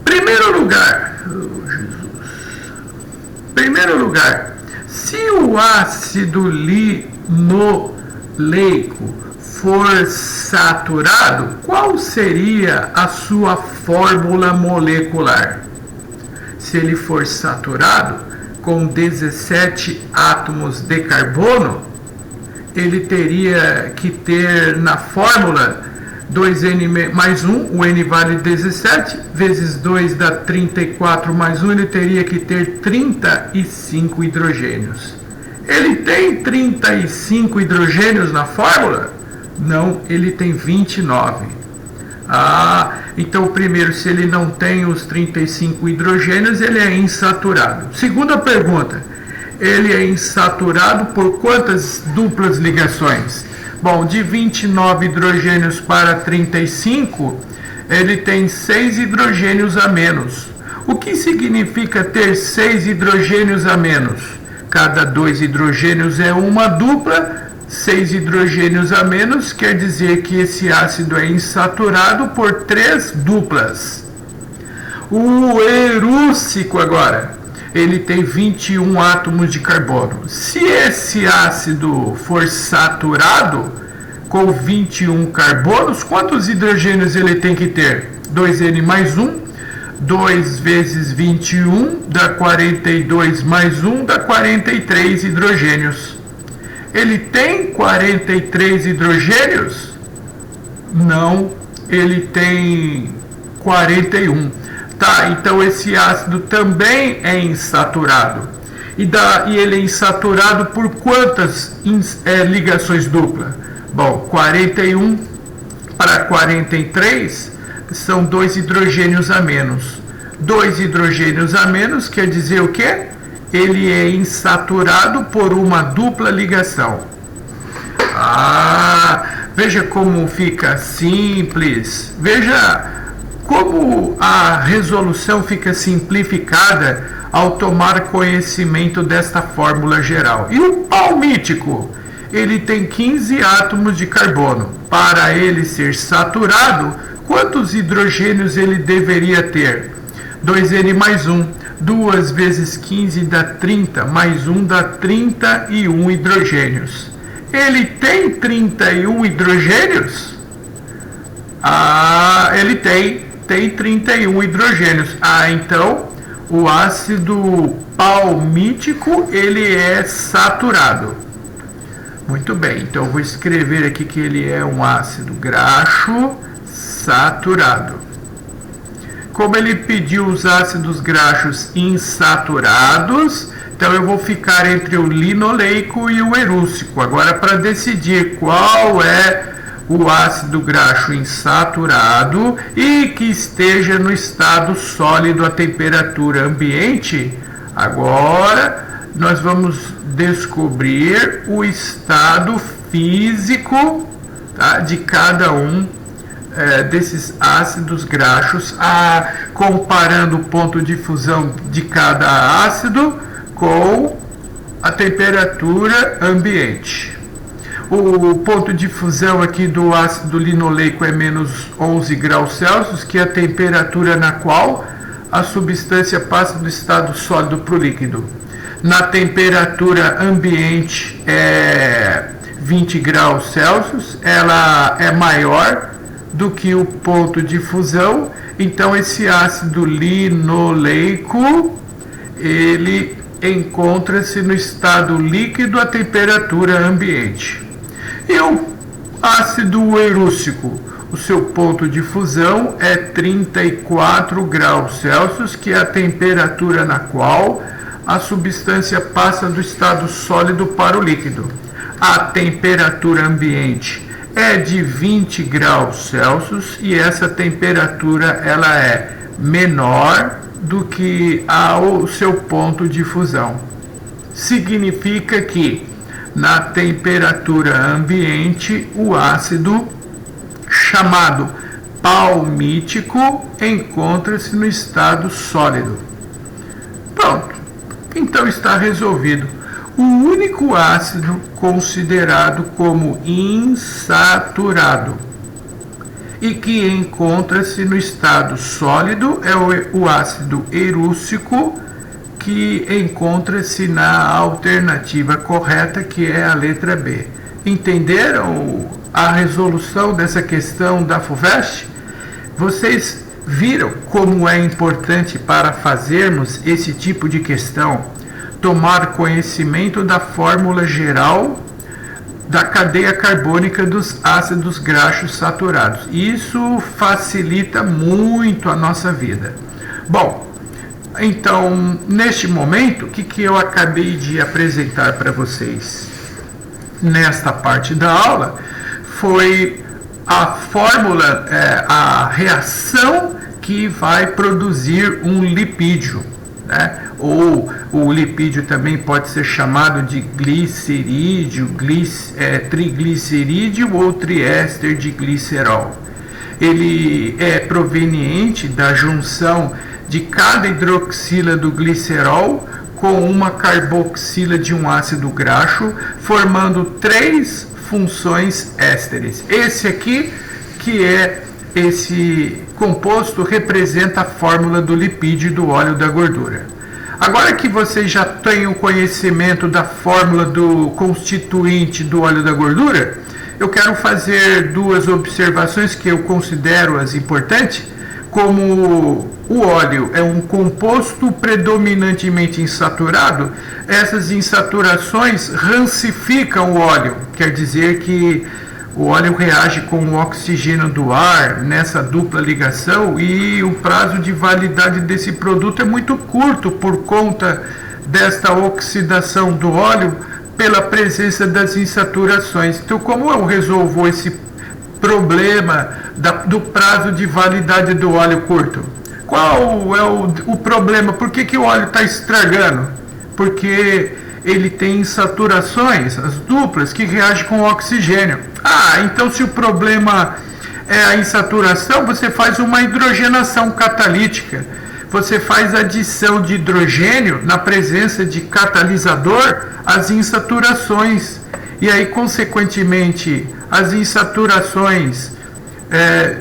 Primeiro lugar, se o ácido linoleico for saturado, qual seria a sua fórmula molecular? Se ele for saturado com 17 átomos de carbono, ele teria que ter na fórmula 2N mais 1, o N vale 17, vezes 2 dá 34 mais 1, ele teria que ter 35 hidrogênios. Ele tem 35 hidrogênios na fórmula? Não, ele tem 29. Então primeiro, se ele não tem os 35 hidrogênios, ele é insaturado. Segunda pergunta, ele é insaturado por quantas duplas ligações? Bom, de 29 hidrogênios para 35, ele tem 6 hidrogênios a menos. O que significa ter 6 hidrogênios a menos? Cada 2 hidrogênios é uma dupla, 6 hidrogênios a menos quer dizer que esse ácido é insaturado por 3 duplas. O erússico agora, ele tem 21 átomos de carbono. Se esse ácido for saturado com 21 carbonos, quantos hidrogênios ele tem que ter? 2N mais 1, 2 vezes 21 dá 42 mais 1 dá 43 hidrogênios. Ele tem 43 hidrogênios? Não, ele tem 41. Tá, então esse ácido também é insaturado. E ele é insaturado por quantas ligações duplas? Bom, 41 para 43 são 2 hidrogênios a menos. 2 hidrogênios a menos quer dizer o quê? Ele é insaturado por uma dupla ligação. Veja como fica simples. Veja como a resolução fica simplificada ao tomar conhecimento desta fórmula geral. E o palmítico? Ele tem 15 átomos de carbono. Para ele ser saturado, quantos hidrogênios ele deveria ter? 2N mais 1. 2 vezes 15 dá 30, mais 1 dá 31 hidrogênios. Ele tem 31 hidrogênios? Ele tem 31 hidrogênios. Então o ácido palmítico ele é saturado. Muito bem, então eu vou escrever aqui que ele é um ácido graxo saturado. Como ele pediu os ácidos graxos insaturados, então eu vou ficar entre o linoleico e o erússico. Agora, para decidir qual é o ácido graxo insaturado e que esteja no estado sólido a temperatura ambiente, agora nós vamos descobrir o estado físico, tá, de cada um desses ácidos graxos, comparando o ponto de fusão de cada ácido com a temperatura ambiente. O ponto de fusão aqui do ácido linoleico é menos 11 graus Celsius, que é a temperatura na qual a substância passa do estado sólido para o líquido. Na temperatura ambiente é 20 graus Celsius, ela é maior do que o ponto de fusão, então esse ácido linoleico ele encontra-se no estado líquido a temperatura ambiente. E o ácido erússico, o seu ponto de fusão é 34 graus Celsius, que é a temperatura na qual a substância passa do estado sólido para o líquido. A temperatura ambiente é de 20 graus Celsius e essa temperatura ela é menor do que o seu ponto de fusão. Significa que na temperatura ambiente o ácido chamado palmítico encontra-se no estado sólido. Pronto, então está resolvido. O único ácido considerado como insaturado e que encontra-se no estado sólido é o ácido erússico, que encontra-se na alternativa correta, que é a letra B. Entenderam a resolução dessa questão da FUVEST? Vocês viram como é importante para fazermos esse tipo de questão tomar conhecimento da fórmula geral da cadeia carbônica dos ácidos graxos saturados. Isso facilita muito a nossa vida. Bom, então, neste momento, o que eu acabei de apresentar para vocês nesta parte da aula foi a fórmula, a reação que vai produzir um lipídio, né? Ou o lipídio também pode ser chamado de glicerídeo, triglicerídeo ou triéster de glicerol. Ele é proveniente da junção de cada hidroxila do glicerol com uma carboxila de um ácido graxo, formando 3 funções ésteres. Esse aqui, que é esse composto, representa a fórmula do lipídio do óleo da gordura. Agora que vocês já têm o conhecimento da fórmula do constituinte do óleo da gordura, eu quero fazer 2 observações que eu considero as importantes. Como o óleo é um composto predominantemente insaturado, essas insaturações rancificam o óleo, quer dizer que o óleo reage com o oxigênio do ar nessa dupla ligação e o prazo de validade desse produto é muito curto por conta desta oxidação do óleo pela presença das insaturações. Então, como eu resolvo esse problema do prazo de validade do óleo curto? Qual é o problema? Por que o óleo está estragando? Porque ele tem insaturações, as duplas, que reagem com o oxigênio. Então se o problema é a insaturação, você faz uma hidrogenação catalítica. Você faz adição de hidrogênio na presença de catalisador às insaturações. E aí, consequentemente, as insaturações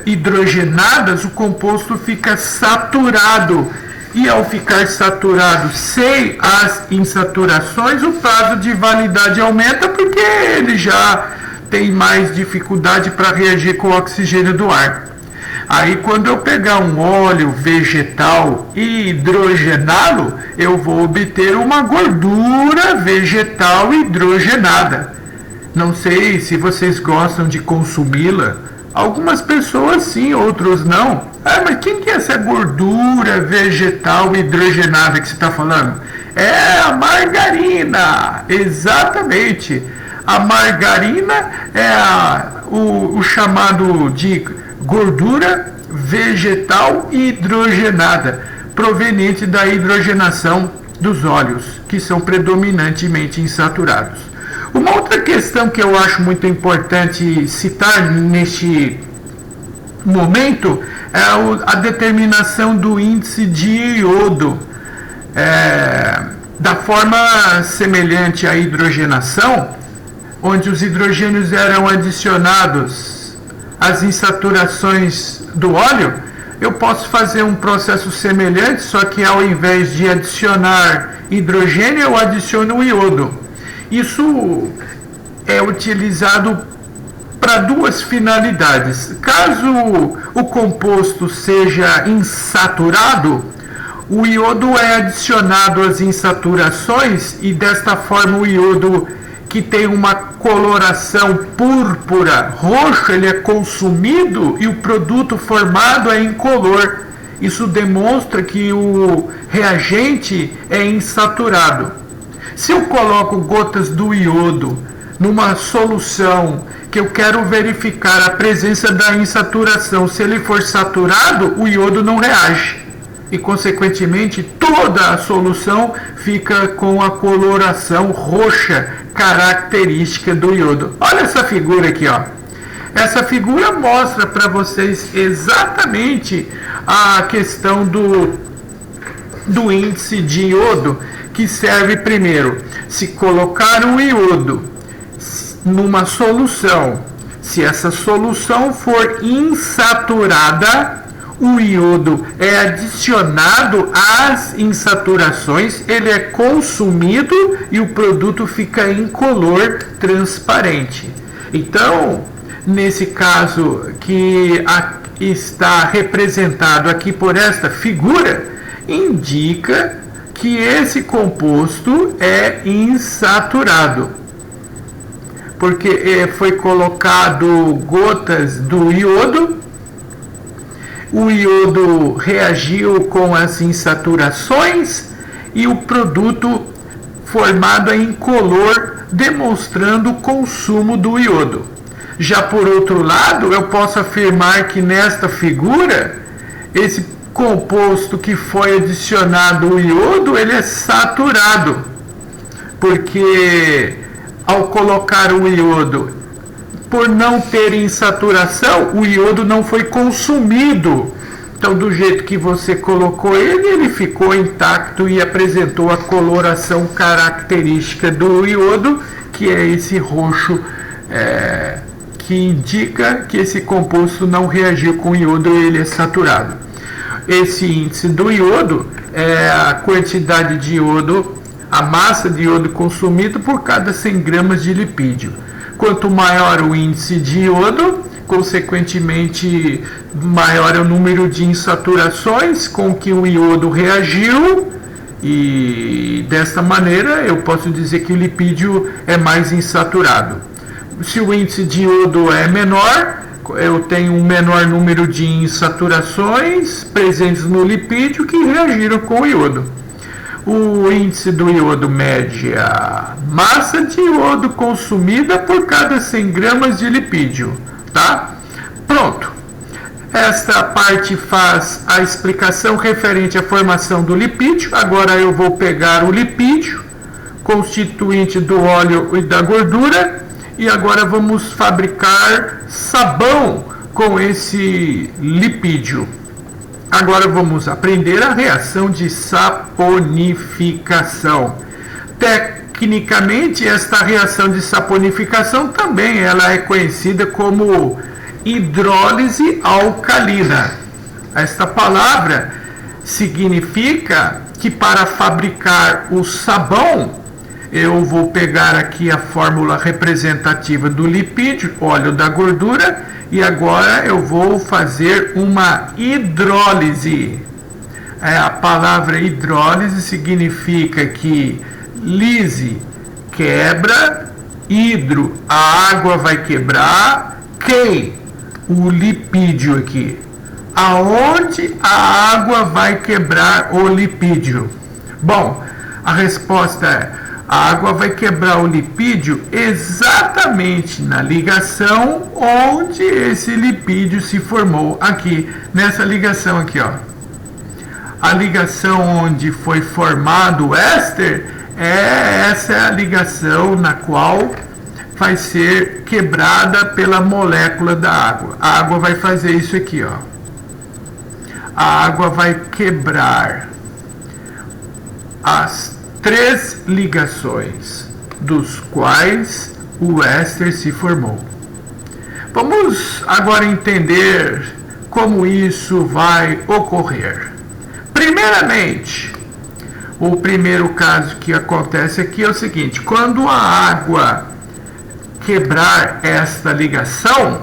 hidrogenadas, o composto fica saturado. E ao ficar saturado sem as insaturações, o prazo de validade aumenta porque ele já tem mais dificuldade para reagir com o oxigênio do ar. Aí, quando eu pegar um óleo vegetal e hidrogená-lo, eu vou obter uma gordura vegetal hidrogenada. Não sei se vocês gostam de consumi-la. Algumas pessoas sim, outros não. Mas quem que é essa gordura vegetal hidrogenada que você está falando? É a margarina, exatamente. A margarina é o chamado de gordura vegetal hidrogenada, proveniente da hidrogenação dos óleos, que são predominantemente insaturados. Uma outra questão que eu acho muito importante citar neste momento é a determinação do índice de iodo. Da forma semelhante à hidrogenação, onde os hidrogênios eram adicionados às insaturações do óleo, eu posso fazer um processo semelhante, só que ao invés de adicionar hidrogênio, eu adiciono o iodo. Isso é utilizado para duas finalidades. Caso o composto seja insaturado, o iodo é adicionado às insaturações e desta forma o iodo, que tem uma coloração púrpura, roxo, ele é consumido e o produto formado é incolor. Isso demonstra que o reagente é insaturado. Se eu coloco gotas do iodo numa solução que eu quero verificar a presença da insaturação, se ele for saturado, o iodo não reage. E, consequentemente, toda a solução fica com a coloração roxa característica do iodo. Olha essa figura aqui, ó. Essa figura mostra para vocês exatamente a questão do índice de iodo, que serve primeiro, se colocar o iodo numa solução, se essa solução for insaturada, o iodo é adicionado às insaturações, ele é consumido e o produto fica incolor, transparente. Então, nesse caso que está representado aqui por esta figura, indica que esse composto é insaturado, porque foi colocado gotas do iodo, o iodo reagiu com as insaturações e o produto formado é incolor, demonstrando o consumo do iodo. Já por outro lado, eu posso afirmar que nesta figura, esse composto que foi adicionado o iodo, ele é saturado, porque ao colocar o iodo, por não ter insaturação, o iodo não foi consumido. Então, do jeito que você colocou ele ficou intacto e apresentou a coloração característica do iodo, que é esse roxo, que indica que esse composto não reagiu com o iodo, ele é saturado. Esse índice do iodo é a quantidade de iodo, a massa de iodo consumido por cada 100 gramas de lipídio. Quanto maior o índice de iodo, consequentemente maior é o número de insaturações com que o iodo reagiu, e desta maneira eu posso dizer que o lipídio é mais insaturado. Se o índice de iodo é menor, eu tenho um menor número de insaturações presentes no lipídio que reagiram com o iodo. o índice do iodo mede a massa de iodo consumida por cada 100 gramas de lipídio, tá? Pronto. Esta parte faz a explicação referente à formação do lipídio. Agora eu vou pegar o lipídio, constituinte do óleo e da gordura, e agora vamos fabricar sabão com esse lipídio. Agora vamos aprender a reação de saponificação. Tecnicamente, esta reação de saponificação também ela é conhecida como hidrólise alcalina. Esta palavra significa que para fabricar o sabão, eu vou pegar aqui a fórmula representativa do lipídio, óleo da gordura, e agora eu vou fazer uma hidrólise. A palavra hidrólise significa que lise quebra, hidro, a água vai quebrar, quem? O lipídio aqui. Aonde a água vai quebrar o lipídio? Bom, a resposta é: a água vai quebrar o lipídio exatamente na ligação onde esse lipídio se formou, aqui, nessa ligação aqui, ó. A ligação onde foi formado o éster, essa é a ligação na qual vai ser quebrada pela molécula da água. A água vai fazer isso aqui, ó. A água vai quebrar as 3 ligações, dos quais o éster se formou. Vamos agora entender como isso vai ocorrer. Primeiramente, o primeiro caso que acontece aqui é o seguinte: quando a água quebrar esta ligação,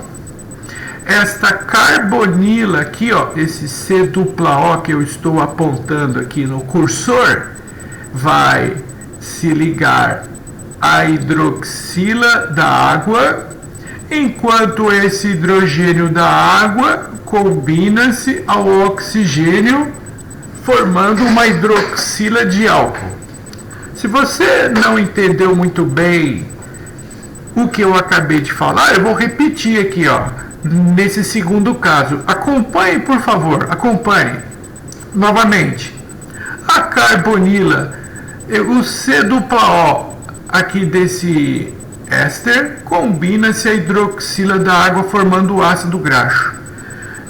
esta carbonila aqui, ó, esse C-O que eu estou apontando aqui no cursor, vai se ligar à hidroxila da água, enquanto esse hidrogênio da água combina-se ao oxigênio, formando uma hidroxila de álcool. Se você não entendeu muito bem o que eu acabei de falar, eu vou repetir aqui, ó, nesse segundo caso. Acompanhe, por favor, acompanhe novamente. A carbonila, o C-O aqui desse éster, combina-se a hidroxila da água formando o ácido graxo.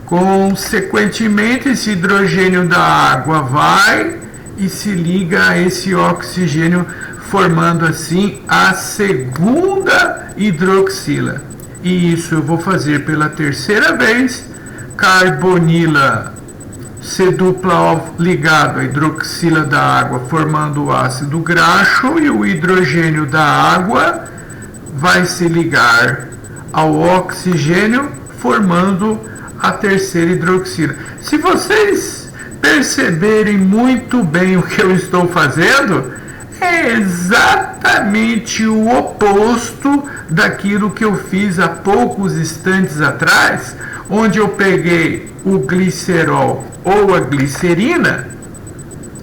Consequentemente, esse hidrogênio da água vai e se liga a esse oxigênio, formando assim a segunda hidroxila. E isso eu vou fazer pela terceira vez. Carbonila C-O ligado à hidroxila da água, formando o ácido graxo, e o hidrogênio da água vai se ligar ao oxigênio, formando a terceira hidroxila. Se vocês perceberem muito bem o que eu estou fazendo, é exatamente o oposto daquilo que eu fiz há poucos instantes atrás, onde eu peguei o glicerol ou a glicerina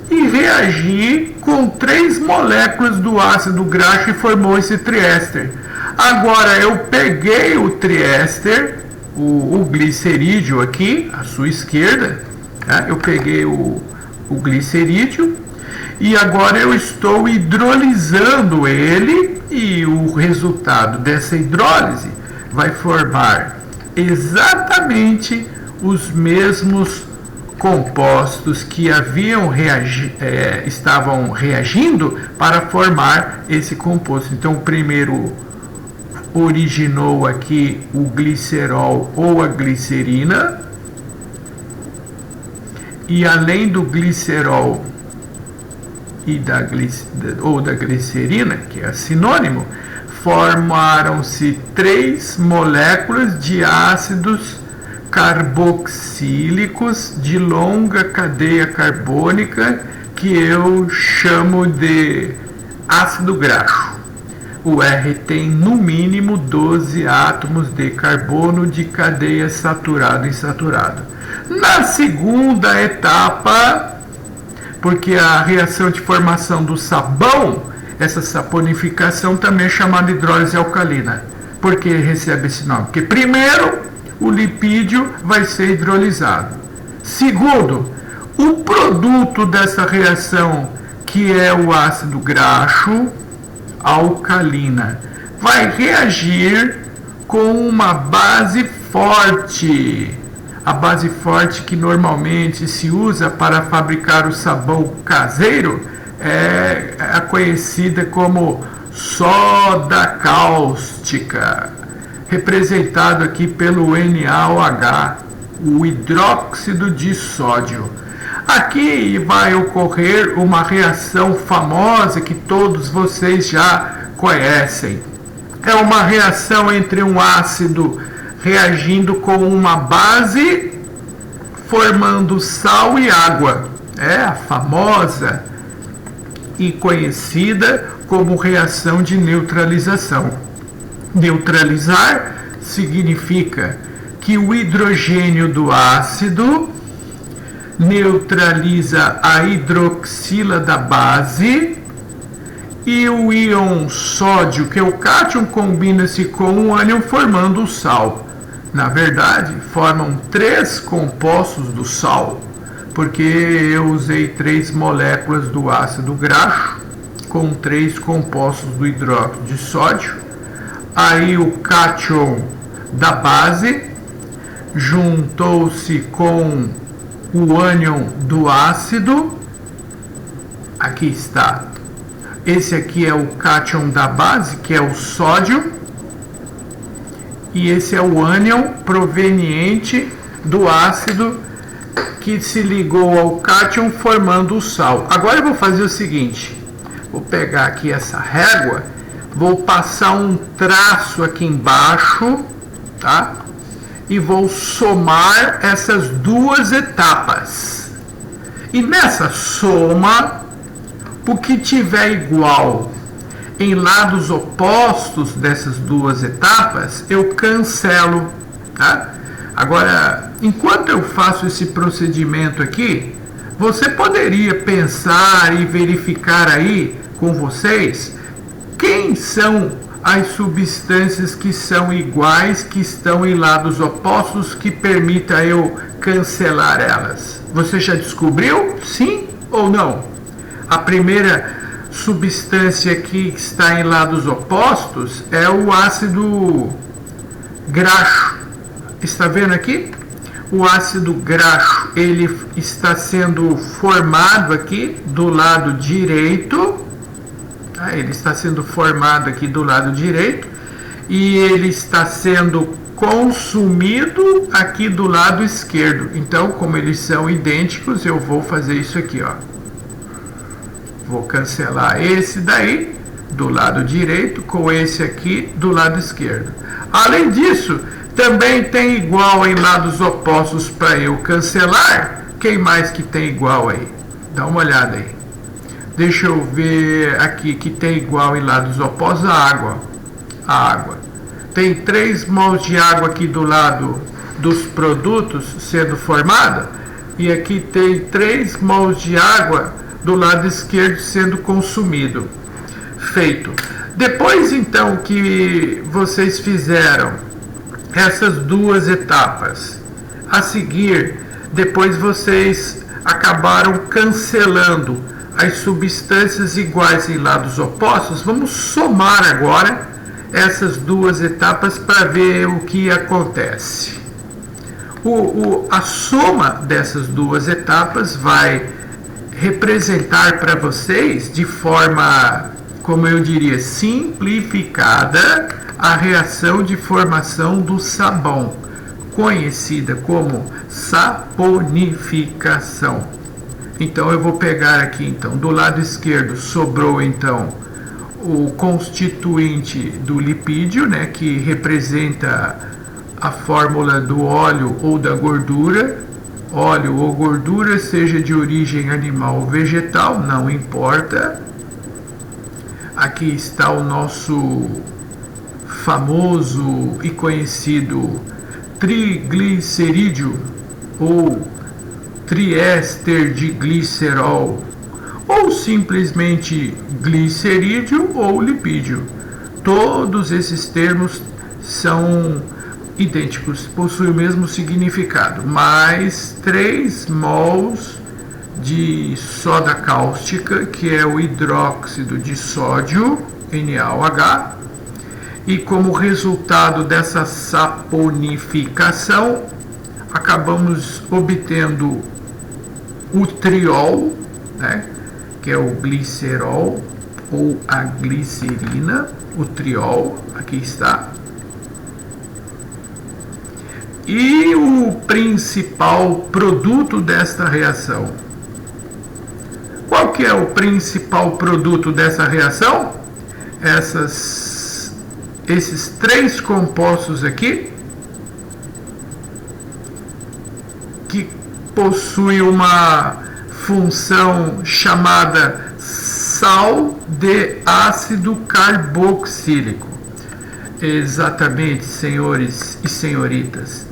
e reagi com 3 moléculas do ácido graxo e formou esse triéster. Agora eu peguei o triéster, o glicerídeo aqui, à sua esquerda, tá? Eu peguei o glicerídeo e agora eu estou hidrolisando ele, e o resultado dessa hidrólise vai formar exatamente os mesmos compostos que estavam reagindo para formar esse composto. Então, o primeiro originou aqui o glicerol ou a glicerina, e além do glicerol e da glicerina, que é sinônimo, formaram-se 3 moléculas de ácidos carboxílicos de longa cadeia carbônica, que eu chamo de ácido graxo. O R tem no mínimo 12 átomos de carbono de cadeia saturado-insaturado. Na segunda etapa, porque a reação de formação do sabão, essa saponificação também é chamada hidrólise alcalina. Por que recebe esse nome? Porque primeiro, o lipídio vai ser hidrolisado. Segundo, o produto dessa reação, que é o ácido graxo alcalina, vai reagir com uma base forte. A base forte que normalmente se usa para fabricar o sabão caseiro é a conhecida como soda cáustica, representado aqui pelo NaOH, o hidróxido de sódio. Aqui vai ocorrer uma reação famosa que todos vocês já conhecem. É uma reação entre um ácido reagindo com uma base, formando sal e água. É a famosa e conhecida como reação de neutralização. Neutralizar significa que o hidrogênio do ácido neutraliza a hidroxila da base e o íon sódio, que é o cátion, combina-se com o ânion formando o sal. Na verdade, formam 3 compostos do sal, porque eu usei 3 moléculas do ácido graxo com 3 compostos do hidróxido de sódio. Aí o cátion da base juntou-se com o ânion do ácido. Aqui está. Esse aqui é o cátion da base, que é o sódio. E esse é o ânion proveniente do ácido que se ligou ao cátion formando o sal. Agora eu vou fazer o seguinte. Vou pegar aqui essa régua. Vou passar um traço aqui embaixo, tá? E vou somar essas 2 etapas. E nessa soma, o que tiver igual em lados opostos dessas 2 etapas, eu cancelo, tá? Agora, enquanto eu faço esse procedimento aqui, você poderia pensar e verificar aí com vocês quem são as substâncias que são iguais, que estão em lados opostos, que permita eu cancelar elas. Você já descobriu? Sim ou não? A primeira substância que está em lados opostos é o ácido graxo. Está vendo aqui? O ácido graxo, ele está sendo formado aqui do lado direito. Ele está sendo formado aqui do lado direito e ele está sendo consumido aqui do lado esquerdo. Então, como eles são idênticos, eu vou fazer isso aqui, ó. Vou cancelar esse daí do lado direito com esse aqui do lado esquerdo. Além disso, também tem igual em lados opostos para eu cancelar. Quem mais que tem igual aí? Dá uma olhada aí. Deixa eu ver aqui que tem igual em lados opostos a água. A água. Tem 3 mols de água aqui do lado dos produtos sendo formada. E aqui tem 3 mols de água do lado esquerdo sendo consumido. Feito. Depois então que vocês fizeram essas 2 etapas, a seguir, depois vocês acabaram cancelando as substâncias iguais em lados opostos. Vamos somar agora essas 2 etapas para ver o que acontece. A soma dessas 2 etapas vai representar para vocês de forma, como eu diria, simplificada, a reação de formação do sabão, conhecida como saponificação. Então eu vou pegar aqui, então, do lado esquerdo sobrou então o constituinte do lipídio, né, que representa a fórmula do óleo ou da gordura. Óleo ou gordura, seja de origem animal ou vegetal, não importa. Aqui está o nosso famoso e conhecido triglicerídeo ou triéster de glicerol, simplesmente glicerídeo ou lipídio. Todos esses termos são idênticos, possuem o mesmo significado, mais 3 mols de soda cáustica, que é o hidróxido de sódio, NaOH, e como resultado dessa saponificação, acabamos obtendo o triol, né, que é o glicerol ou a glicerina, o triol, aqui está. E o principal produto desta reação? Qual que é o principal produto dessa reação? Esses 3 compostos aqui, que possuem uma função chamada sal de ácido carboxílico. Exatamente, senhores e senhoritas.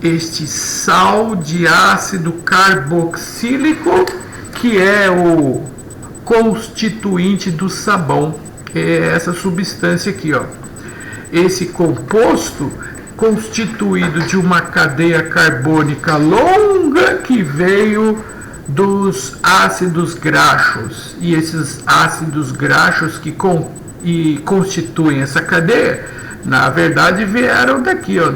Este sal de ácido carboxílico, que é o constituinte do sabão, é essa substância aqui, ó. Esse composto constituído de uma cadeia carbônica longa que veio dos ácidos graxos, e esses ácidos graxos que constituem essa cadeia, na verdade vieram daqui, ó,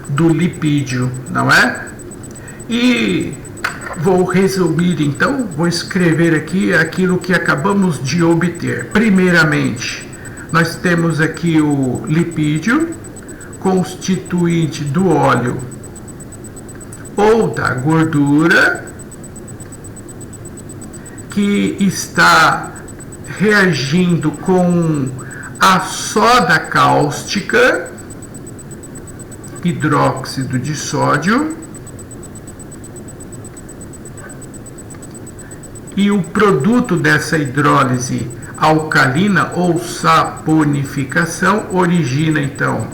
do lipídio, não é? E vou resumir então, vou escrever aqui aquilo que acabamos de obter. Primeiramente, nós temos aqui o lipídio, constituinte do óleo ou da gordura, que está reagindo com a soda cáustica, hidróxido de sódio, e o produto dessa hidrólise alcalina ou saponificação origina então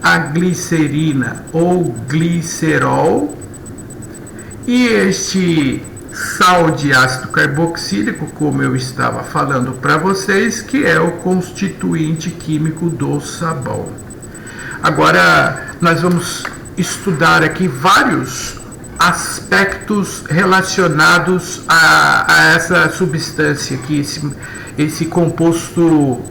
a glicerina ou glicerol, e este sal de ácido carboxílico, como eu estava falando para vocês, que é o constituinte químico do sabão. Agora nós vamos estudar aqui vários aspectos relacionados a essa substância aqui, esse composto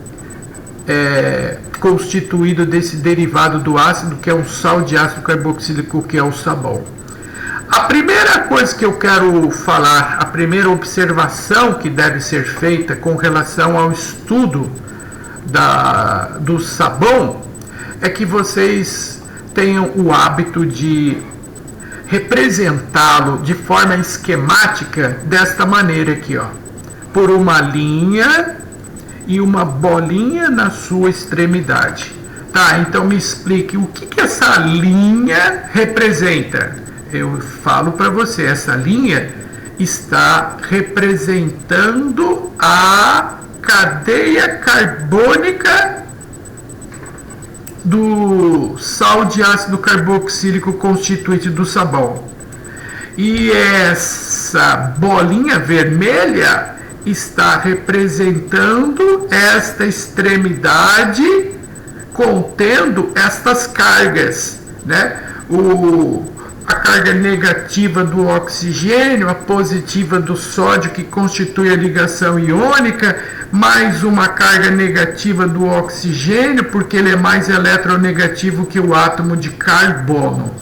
constituído desse derivado do ácido, que é um sal de ácido carboxílico, que é o sabão. A primeira coisa que eu quero falar, a primeira observação que deve ser feita com relação ao estudo do sabão, é que vocês tenham o hábito de representá-lo de forma esquemática desta maneira aqui, ó, por uma linha e uma bolinha na sua extremidade. Tá, então me explique o que essa linha representa. Eu falo para você, essa linha está representando a cadeia carbônica do sal de ácido carboxílico constituinte do sabão. E essa bolinha vermelha está representando esta extremidade contendo estas cargas, né? A carga negativa do oxigênio, a positiva do sódio, que constitui a ligação iônica, mais uma carga negativa do oxigênio, porque ele é mais eletronegativo que o átomo de carbono.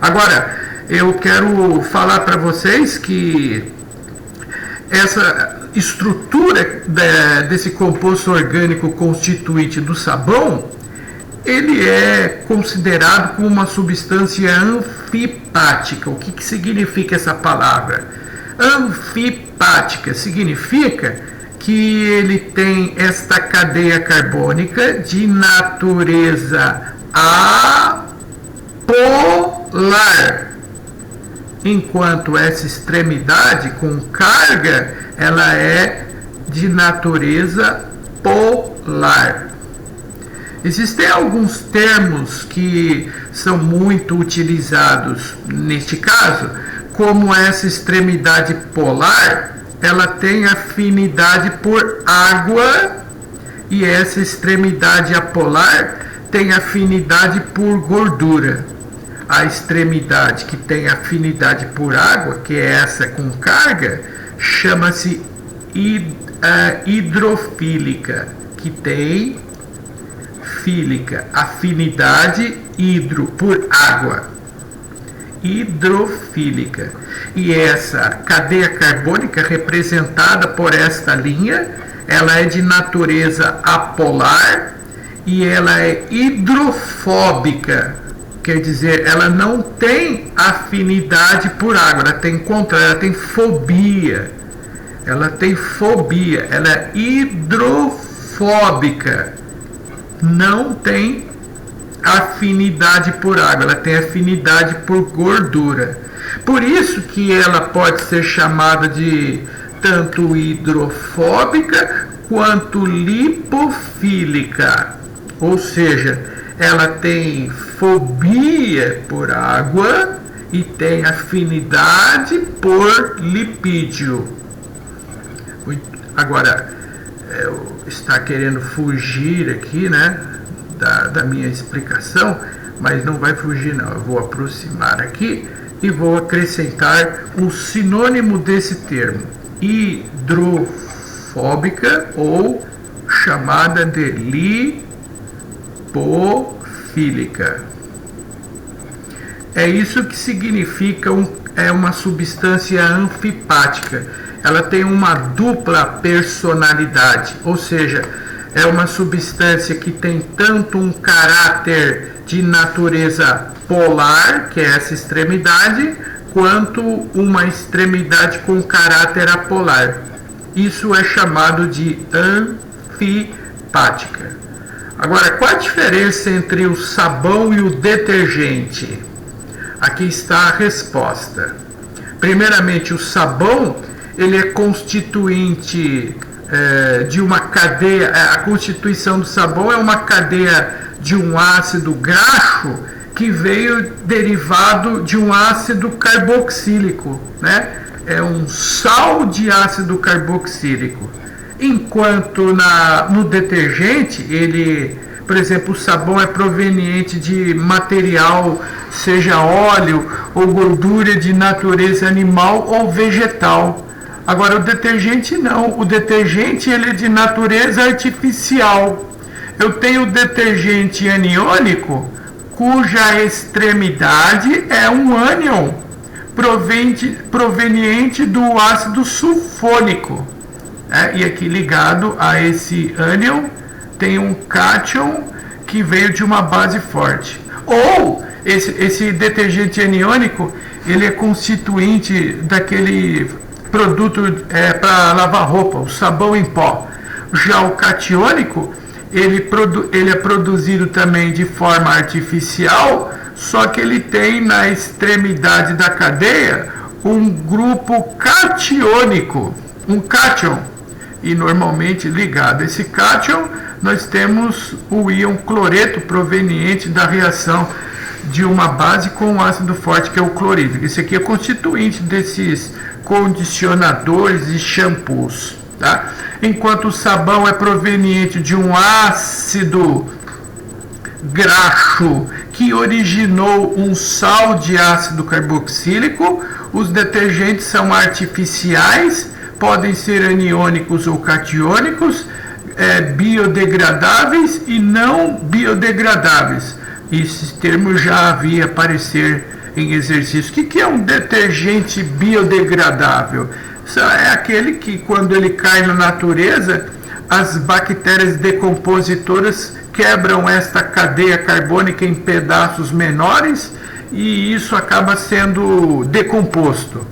Agora, eu quero falar para vocês que essa estrutura desse composto orgânico constituinte do sabão, ele é considerado como uma substância anfipática. O que significa essa palavra? Anfipática significa que ele tem esta cadeia carbônica de natureza apolar, enquanto essa extremidade com carga, ela é de natureza polar. Existem alguns termos que são muito utilizados neste caso, como essa extremidade polar, ela tem afinidade por água, e essa extremidade apolar tem afinidade por gordura. A extremidade que tem afinidade por água, que é essa com carga, chama-se hidrofílica, que tem fílica, afinidade hidro, por água, hidrofílica. E essa cadeia carbônica representada por esta linha, ela é de natureza apolar e ela é hidrofóbica, quer dizer, ela não tem afinidade por água, ela tem contrário, ela tem fobia. Ela tem fobia, ela é hidrofóbica, não tem afinidade por água, ela tem afinidade por gordura. Por isso que ela pode ser chamada de tanto hidrofóbica quanto lipofílica, ou seja, ela tem fobia por água e tem afinidade por lipídio. Agora, está querendo fugir aqui, né, da minha explicação, mas não vai fugir não. Eu vou aproximar aqui e vou acrescentar um sinônimo desse termo: hidrofóbica, ou chamada de lipofílica. É isso que significa uma substância anfipática. Ela tem uma dupla personalidade, ou seja, é uma substância que tem tanto um caráter de natureza polar, que é essa extremidade, quanto uma extremidade com caráter apolar. Isso é chamado de anfipática. Agora, qual a diferença entre o sabão e o detergente? Aqui está a resposta. Primeiramente, o sabão, ele é constituinte de uma cadeia, a constituição do sabão é uma cadeia de um ácido graxo que veio derivado de um ácido carboxílico, né? É um sal de ácido carboxílico. Enquanto no detergente, por exemplo, o sabão é proveniente de material, seja óleo ou gordura de natureza animal ou vegetal. Agora, o detergente não. O detergente, ele é de natureza artificial. Eu tenho o detergente aniônico, cuja extremidade é um ânion, proveniente do ácido sulfônico. E aqui ligado a esse ânion tem um cátion que veio de uma base forte. Ou esse detergente aniônico, ele é constituinte daquele produto para lavar roupa, o sabão em pó. Já o catiônico, ele é produzido também de forma artificial, só que ele tem na extremidade da cadeia um grupo catiônico, um cátion. E normalmente ligado a esse cátion, nós temos o íon cloreto proveniente da reação de uma base com um ácido forte, que é o clorídrico. Esse aqui é constituinte desses condicionadores e shampoos, tá? Enquanto o sabão é proveniente de um ácido graxo que originou um sal de ácido carboxílico, os detergentes são artificiais, podem ser aniônicos ou catiônicos, biodegradáveis e não biodegradáveis. Esse termo já havia aparecer em exercício. O que é um detergente biodegradável? É aquele que, quando ele cai na natureza, as bactérias decompositoras quebram esta cadeia carbônica em pedaços menores e isso acaba sendo decomposto.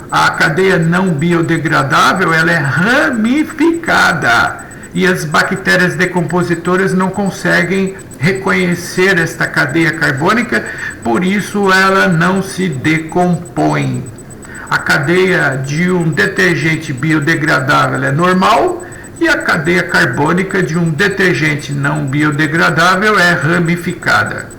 A cadeia não biodegradável, ela é ramificada e as bactérias decompositoras não conseguem reconhecer esta cadeia carbônica, por isso ela não se decompõe. A cadeia de um detergente biodegradável é normal e a cadeia carbônica de um detergente não biodegradável é ramificada.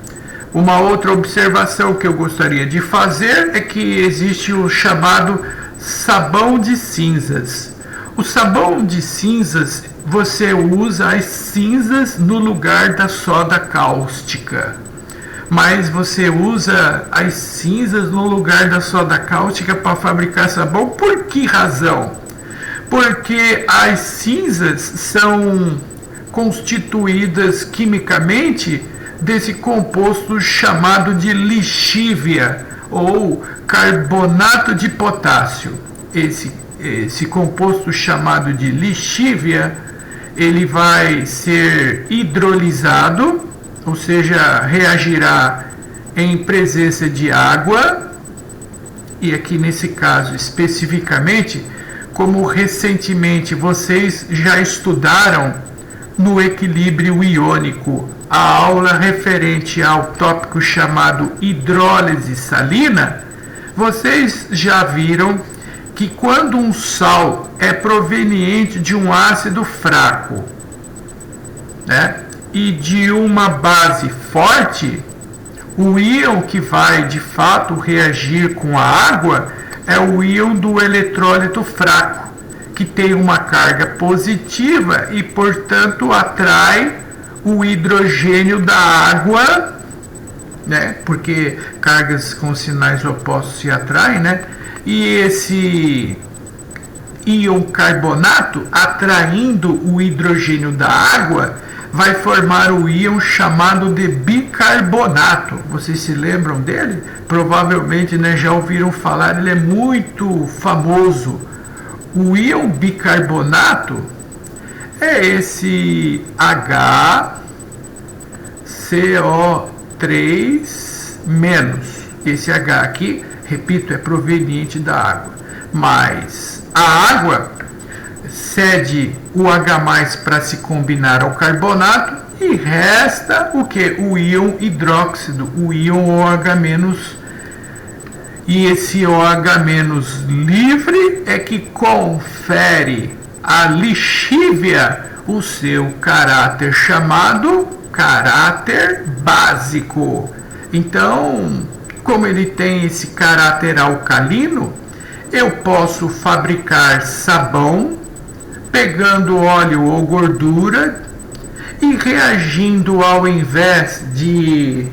Uma outra observação que eu gostaria de fazer é que existe o chamado sabão de cinzas. O sabão de cinzas, você usa as cinzas no lugar da soda cáustica. Mas você usa as cinzas no lugar da soda cáustica para fabricar sabão. Por que razão? Porque as cinzas são constituídas quimicamente desse composto chamado de lixívia ou carbonato de potássio. Esse composto chamado de lixívia, ele vai ser hidrolisado, ou seja, reagirá em presença de água, e aqui nesse caso especificamente, como recentemente vocês já estudaram no equilíbrio iônico, a aula referente ao tópico chamado hidrólise salina, vocês já viram que quando um sal é proveniente de um ácido fraco, né, e de uma base forte, o íon que vai de fato reagir com a água é o íon do eletrólito fraco, que tem uma carga positiva e, portanto, atrai o hidrogênio da água, né? Porque cargas com sinais opostos se atraem, né? E esse íon carbonato, atraindo o hidrogênio da água, vai formar o íon chamado de bicarbonato. Vocês se lembram dele? Provavelmente, né, já ouviram falar, ele é muito famoso. O íon bicarbonato é esse HCO3-. Esse H aqui, repito, é proveniente da água. Mas a água cede o H+ para se combinar ao carbonato e resta o que? O íon hidróxido, o íon OH-. E esse OH- livre é que confere à lixívia o seu caráter chamado caráter básico. Então, como ele tem esse caráter alcalino, eu posso fabricar sabão pegando óleo ou gordura e reagindo, ao invés de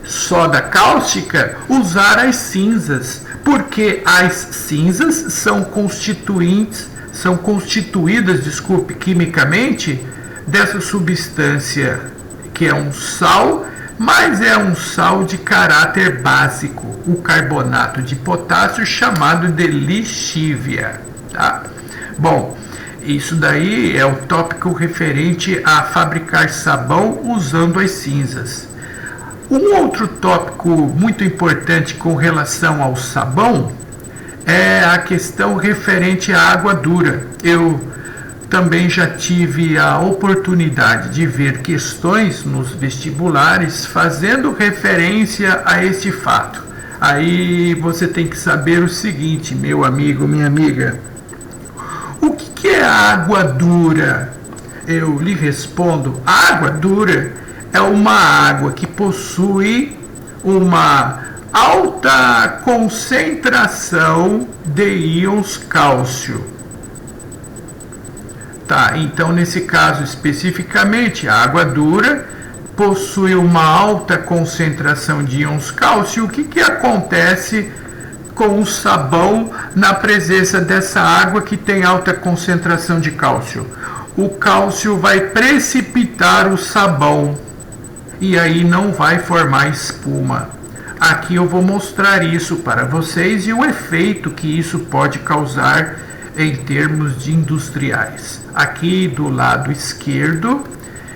soda cáustica, usar as cinzas, porque as cinzas são constituídas, quimicamente, dessa substância que é um sal, mas é um sal de caráter básico, o carbonato de potássio, chamado de lixívia, tá? Bom, isso daí é o tópico referente a fabricar sabão usando as cinzas. Um outro tópico muito importante com relação ao sabão é a questão referente à água dura. Eu também já tive a oportunidade de ver questões nos vestibulares fazendo referência a este fato. Aí você tem que saber o seguinte, meu amigo, minha amiga: o que é água dura? Eu lhe respondo: a água dura é uma água que possui uma alta concentração de íons cálcio. Tá, então nesse caso especificamente, a água dura possui uma alta concentração de íons cálcio. O que acontece com o sabão na presença dessa água que tem alta concentração de cálcio? O cálcio vai precipitar o sabão e aí não vai formar espuma. Aqui eu vou mostrar isso para vocês e o efeito que isso pode causar em termos de industriais. Aqui do lado esquerdo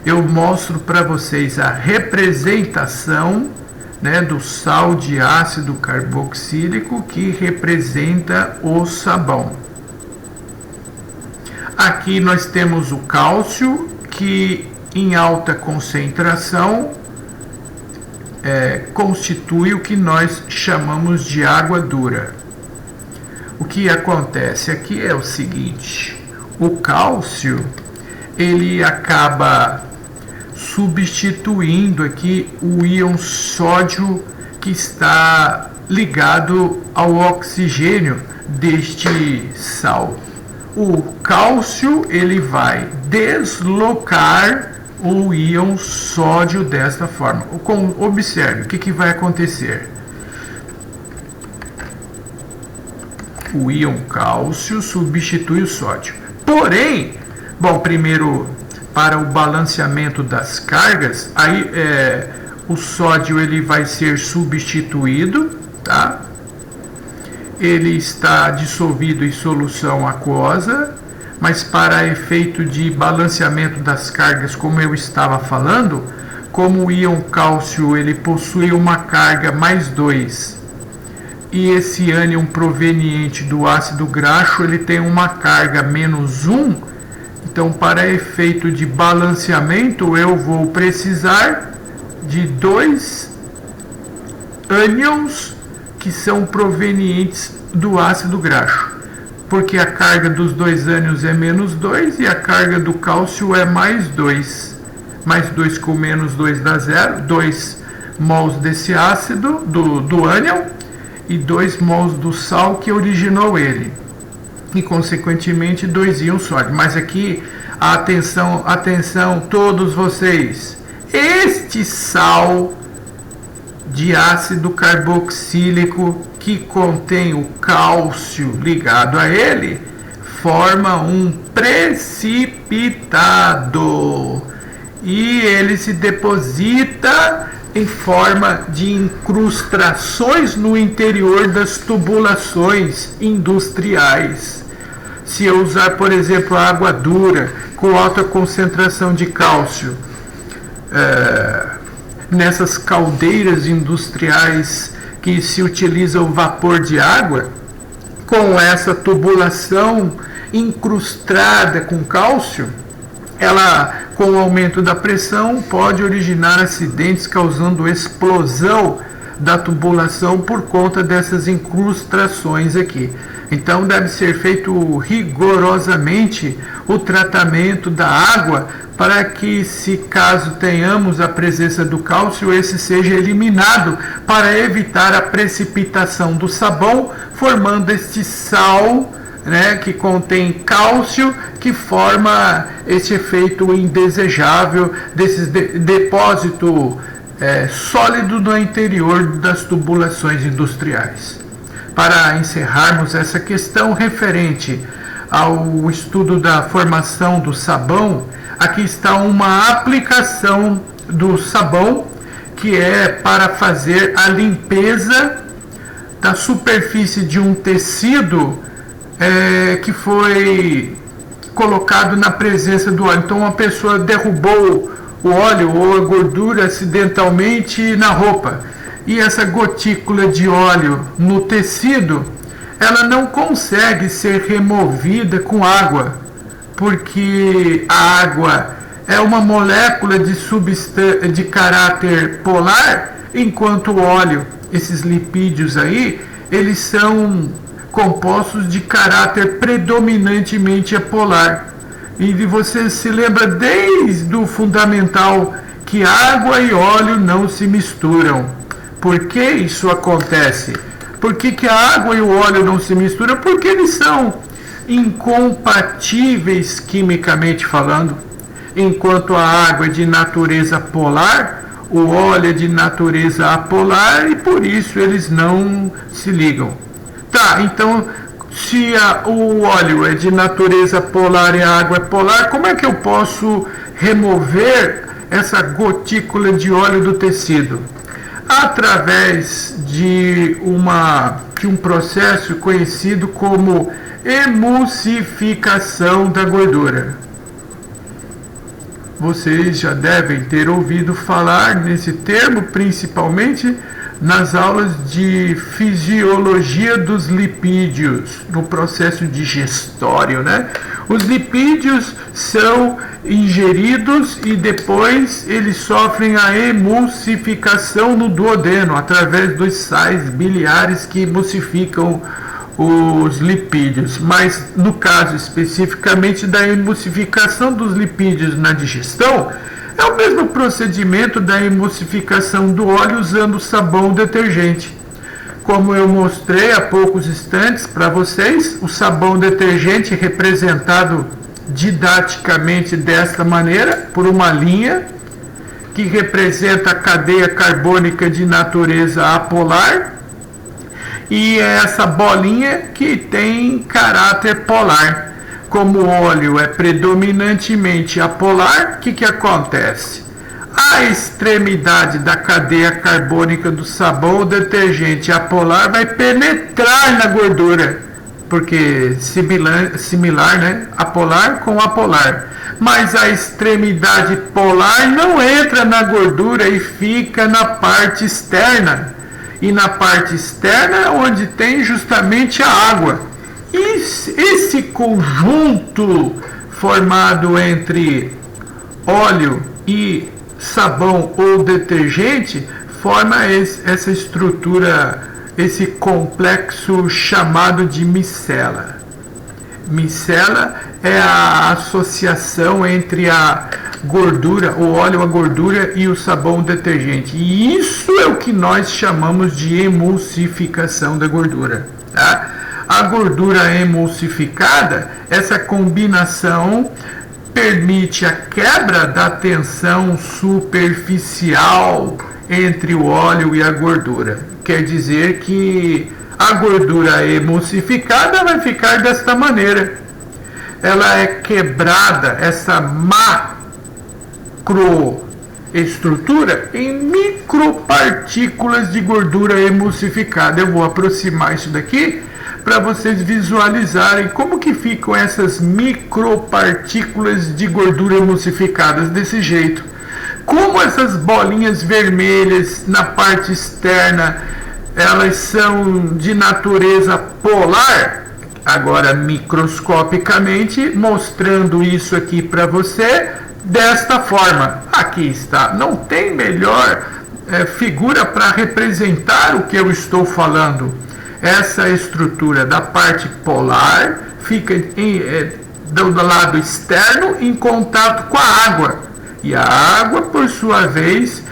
eu mostro para vocês a representação, né, do sal de ácido carboxílico, que representa o sabão. Aqui nós temos o cálcio, que em alta concentração constitui o que nós chamamos de água dura. O que acontece aqui é o seguinte: o cálcio, ele acaba substituindo aqui o íon sódio que está ligado ao oxigênio deste sal. O cálcio ele vai deslocar o íon sódio desta forma. Observe o que vai acontecer. O íon cálcio substitui o sódio. Porém, primeiro para o balanceamento das cargas, aí o sódio ele vai ser substituído, tá? Ele está dissolvido em solução aquosa, mas para efeito de balanceamento das cargas, como eu estava falando, como o íon cálcio ele possui uma carga mais 2 e esse ânion proveniente do ácido graxo ele tem uma carga menos 1, então para efeito de balanceamento eu vou precisar de 2 ânions que são provenientes do ácido graxo, porque a carga dos 2 ânions é menos 2 e a carga do cálcio é mais 2. Mais 2 com menos 2 dá 0, 2 mols desse ácido, do ânion, e 2 mols do sal que originou ele. E, consequentemente, 2 íons sódio. Mas aqui, atenção todos vocês. Este sal de ácido carboxílico que contém o cálcio ligado a ele, forma um precipitado e ele se deposita em forma de incrustações no interior das tubulações industriais. Se eu usar, por exemplo, a água dura com alta concentração de cálcio nessas caldeiras industriais que se utiliza o vapor de água, com essa tubulação incrustada com cálcio, ela, com o aumento da pressão, pode originar acidentes causando explosão da tubulação por conta dessas incrustações aqui. Então deve ser feito rigorosamente o tratamento da água para que, se caso tenhamos a presença do cálcio, esse seja eliminado para evitar a precipitação do sabão, formando este sal, né, que contém cálcio, que forma esse efeito indesejável desse depósito sólido no interior das tubulações industriais. Para encerrarmos essa questão referente ao estudo da formação do sabão, aqui está uma aplicação do sabão que é para fazer a limpeza da superfície de um tecido que foi colocado na presença do óleo. Então, uma pessoa derrubou o óleo ou a gordura acidentalmente na roupa, e essa gotícula de óleo no tecido, ela não consegue ser removida com água, porque a água é uma molécula de caráter polar, enquanto o óleo, esses lipídios aí, eles são compostos de caráter predominantemente apolar. E você se lembra desde o fundamental que água e óleo não se misturam. Por que isso acontece? Por que a água e o óleo não se misturam? Porque eles são incompatíveis quimicamente falando. Enquanto a água é de natureza polar, o óleo é de natureza apolar e por isso eles não se ligam. Tá, então se o óleo é de natureza polar e a água é polar, como é que eu posso remover essa gotícula de óleo do tecido? Através de um processo conhecido como emulsificação da gordura. Vocês já devem ter ouvido falar nesse termo, principalmente nas aulas de fisiologia dos lipídios, no processo digestório, né? Os lipídios são ingeridos e depois eles sofrem a emulsificação no duodeno, através dos sais biliares que emulsificam os lipídios. Mas no caso especificamente da emulsificação dos lipídios na digestão, é o mesmo procedimento da emulsificação do óleo usando sabão detergente. como eu mostrei há poucos instantes para vocês, o sabão detergente representado didaticamente desta maneira, por uma linha que representa a cadeia carbônica de natureza apolar, e é essa bolinha que tem caráter polar. Como o óleo é predominantemente apolar, o que acontece? A extremidade da cadeia carbônica do sabão ou detergente apolar vai penetrar na gordura, porque similar, né? Apolar com apolar. Mas a extremidade polar não entra na gordura e fica na parte externa. E na parte externa é onde tem justamente a água. E esse conjunto formado entre óleo e sabão ou detergente forma essa estrutura, esse complexo chamado de micela. Micela é a associação entre a gordura, o óleo, a gordura e o sabão detergente. E isso é o que nós chamamos de emulsificação da gordura. Tá? A gordura emulsificada, essa combinação permite a quebra da tensão superficial entre o óleo e a gordura. Quer dizer que a gordura emulsificada vai ficar desta maneira. Ela é quebrada, essa macroestrutura, em micropartículas de gordura emulsificada. Eu vou aproximar isso daqui para vocês visualizarem como que ficam essas micropartículas de gordura emulsificadas desse jeito. Como essas bolinhas vermelhas na parte externa, elas são de natureza polar, agora microscopicamente, mostrando isso aqui para você desta forma. Aqui está, não tem melhor figura para representar o que eu estou falando. Essa estrutura da parte polar fica do lado externo em contato com a água. E a água, por sua vez,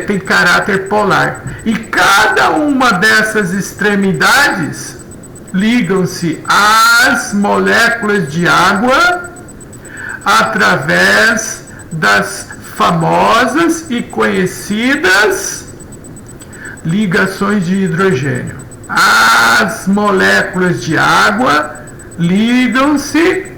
tem caráter polar. E cada uma dessas extremidades ligam-se às moléculas de água através das famosas e conhecidas ligações de hidrogênio. As moléculas de água ligam-se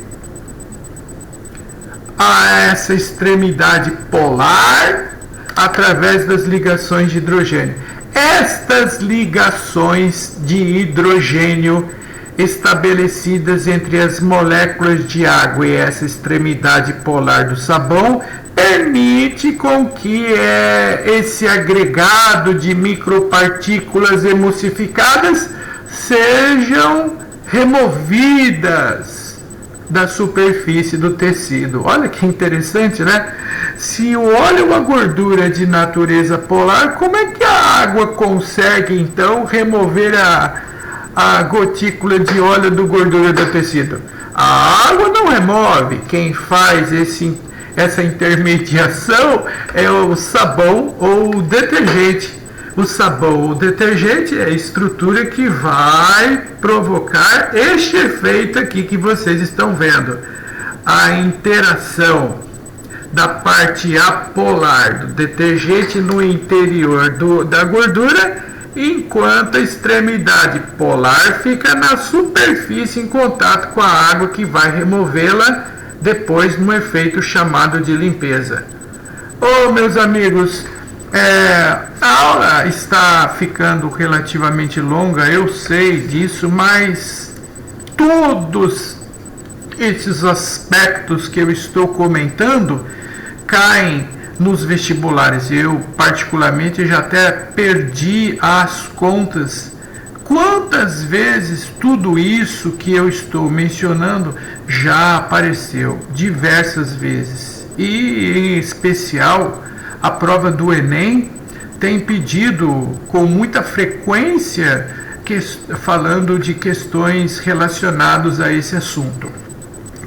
a essa extremidade polar através das ligações de hidrogênio. Estas ligações de hidrogênio estabelecidas entre as moléculas de água e essa extremidade polar do sabão permite com que esse agregado de micropartículas emulsificadas sejam removidas da superfície do tecido. Olha que interessante, né? Se o óleo é uma gordura de natureza polar, como é que a água consegue então remover a gotícula de óleo do gordura do tecido? A água não remove. Quem faz essa intermediação é o sabão ou o detergente. O sabão ou detergente é a estrutura que vai provocar este efeito aqui que vocês estão vendo. A interação da parte apolar do detergente no interior da gordura, enquanto a extremidade polar fica na superfície em contato com a água que vai removê-la depois no efeito chamado de limpeza. Meus amigos, a aula está ficando relativamente longa, eu sei disso, mas todos esses aspectos que eu estou comentando caem nos vestibulares. Eu, particularmente, já até perdi as contas. Quantas vezes tudo isso que eu estou mencionando já apareceu? Diversas vezes. E, em especial, a prova do Enem tem pedido com muita frequência falando de questões relacionadas a esse assunto.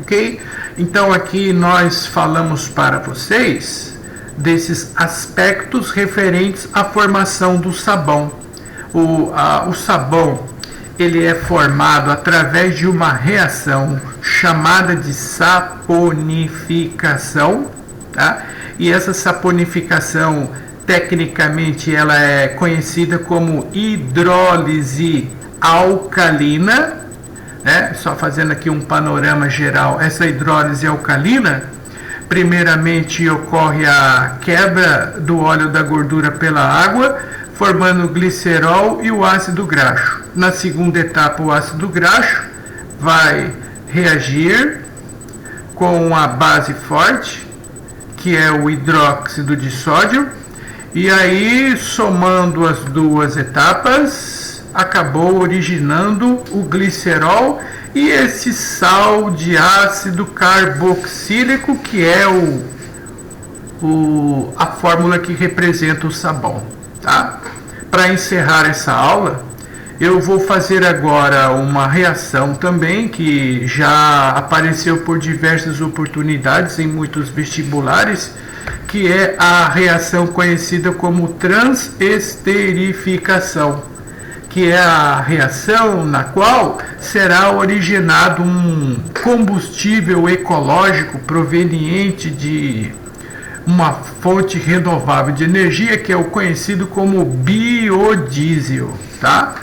Ok? Então aqui nós falamos para vocês desses aspectos referentes à formação do sabão. O sabão ele é formado através de uma reação chamada de saponificação, tá? E essa saponificação, tecnicamente, ela é conhecida como hidrólise alcalina, né? Só fazendo aqui um panorama geral, essa hidrólise alcalina, primeiramente ocorre a quebra do óleo da gordura pela água, formando o glicerol e o ácido graxo. Na segunda etapa, o ácido graxo vai reagir com a base forte, que é o hidróxido de sódio, e aí, somando as duas etapas, acabou originando o glicerol e esse sal de ácido carboxílico, que é a fórmula que representa o sabão, tá? Para encerrar essa aula, eu vou fazer agora uma reação também que já apareceu por diversas oportunidades em muitos vestibulares, que é a reação conhecida como transesterificação, que é a reação na qual será originado um combustível ecológico proveniente de uma fonte renovável de energia, que é o conhecido como biodiesel, tá?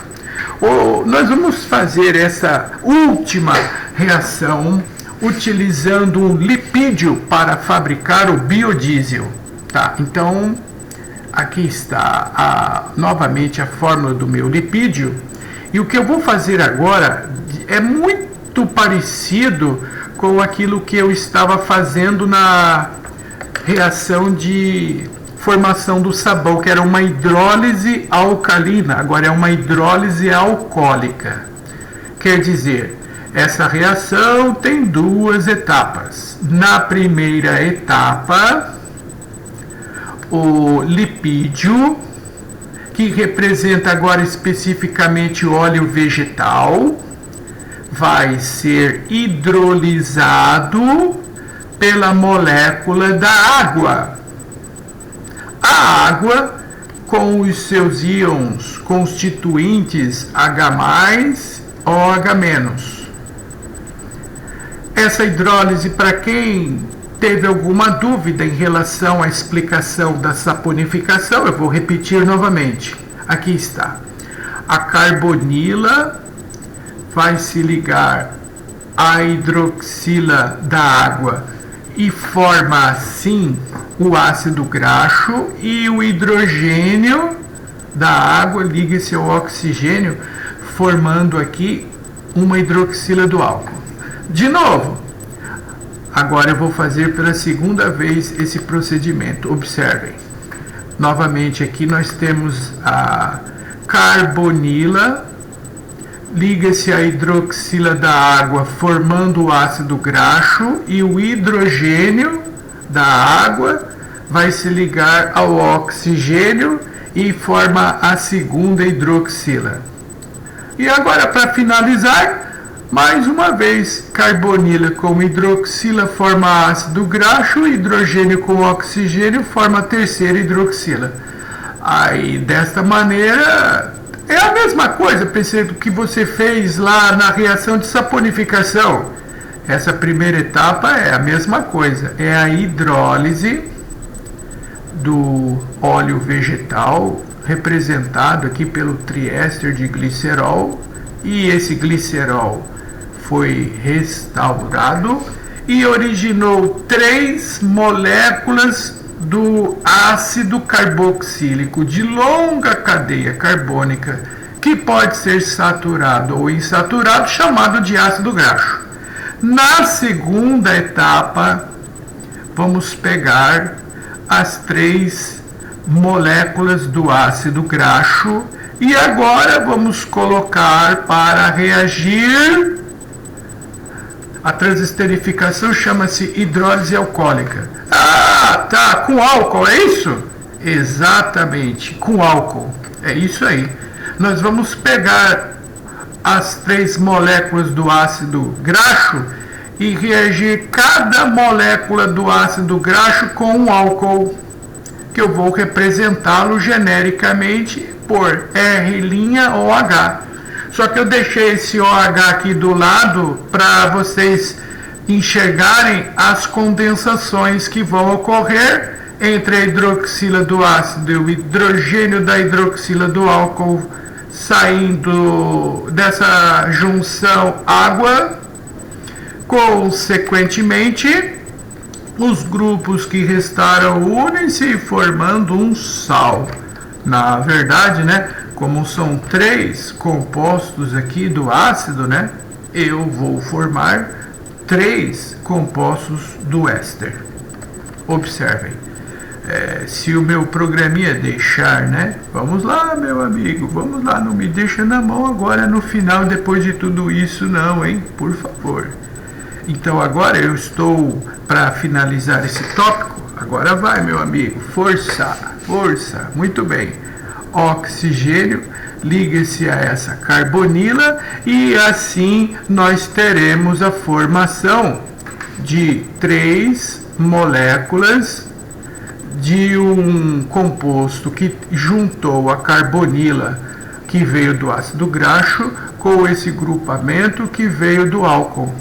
Nós vamos fazer essa última reação utilizando um lipídio para fabricar o biodiesel, tá? Então, aqui está novamente a fórmula do meu lipídio, e o que eu vou fazer agora é muito parecido com aquilo que eu estava fazendo na reação de formação do sabão, que era uma hidrólise alcalina, agora é uma hidrólise alcoólica. Quer dizer, essa reação tem duas etapas. Na primeira etapa, o lipídio, que representa agora especificamente o óleo vegetal, vai ser hidrolisado pela molécula da água. A água, com os seus íons constituintes H+, OH-. Essa hidrólise, para quem teve alguma dúvida em relação à explicação da saponificação, eu vou repetir novamente. Aqui está. A carbonila vai se ligar à hidroxila da água e forma assim o ácido graxo, e o hidrogênio da água liga-se ao oxigênio, formando aqui uma hidroxila do álcool. De novo, agora eu vou fazer pela segunda vez esse procedimento. Observem. Novamente aqui nós temos a carbonila, liga-se à hidroxila da água, formando o ácido graxo, e o hidrogênio da água vai se ligar ao oxigênio e forma a segunda hidroxila. E agora, para finalizar, mais uma vez, carbonila com hidroxila forma ácido graxo, hidrogênio com oxigênio forma a terceira hidroxila. Aí, desta maneira, é a mesma coisa, pensando que você fez lá na reação de saponificação. Essa primeira etapa é a mesma coisa, é a hidrólise do óleo vegetal, representado aqui pelo triéster de glicerol, e esse glicerol foi restaurado e originou 3 moléculas do ácido carboxílico de longa cadeia carbônica, que pode ser saturado ou insaturado, chamado de ácido graxo. Na segunda etapa, vamos pegar as 3 moléculas do ácido graxo e agora vamos colocar para reagir. A transesterificação chama-se hidrólise alcoólica. Ah, tá, com álcool, é isso? Exatamente, com álcool. É isso aí. Nós vamos pegar as 3 moléculas do ácido graxo e reagir cada molécula do ácido graxo com um álcool, que eu vou representá-lo genericamente pôr R'OH. Só que eu deixei esse OH aqui do lado para vocês enxergarem as condensações que vão ocorrer entre a hidroxila do ácido e o hidrogênio da hidroxila do álcool, saindo dessa junção água. Consequentemente, os grupos que restaram unem-se formando um sal. Na verdade, né, como são 3 compostos aqui do ácido, né, eu vou formar 3 compostos do éster. Observem. Se o meu programinha deixar, né? Vamos lá, meu amigo, vamos lá, não me deixa na mão agora no final, depois de tudo isso, não, hein? Por favor. Então agora eu estou para finalizar esse tópico. Agora vai, meu amigo, força, força, muito bem. Oxigênio liga-se a essa carbonila e assim nós teremos a formação de 3 moléculas de um composto que juntou a carbonila que veio do ácido graxo com esse grupamento que veio do álcool.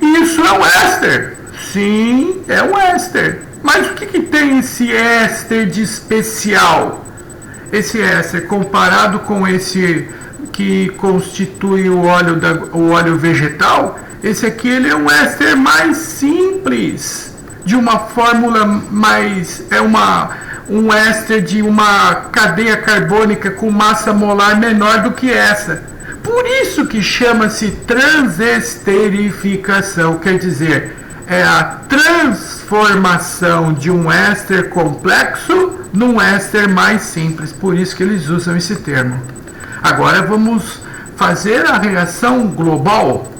Isso é um éster. Sim, é um éster. Mas o que tem esse éster de especial? Esse éster comparado com esse que constitui o óleo vegetal, esse aqui ele é um éster mais simples, de uma fórmula mais, um éster de uma cadeia carbônica com massa molar menor do que essa. Por isso que chama-se transesterificação, quer dizer, é a transformação de um éster complexo num éster mais simples, por isso que eles usam esse termo. Agora vamos fazer a reação global.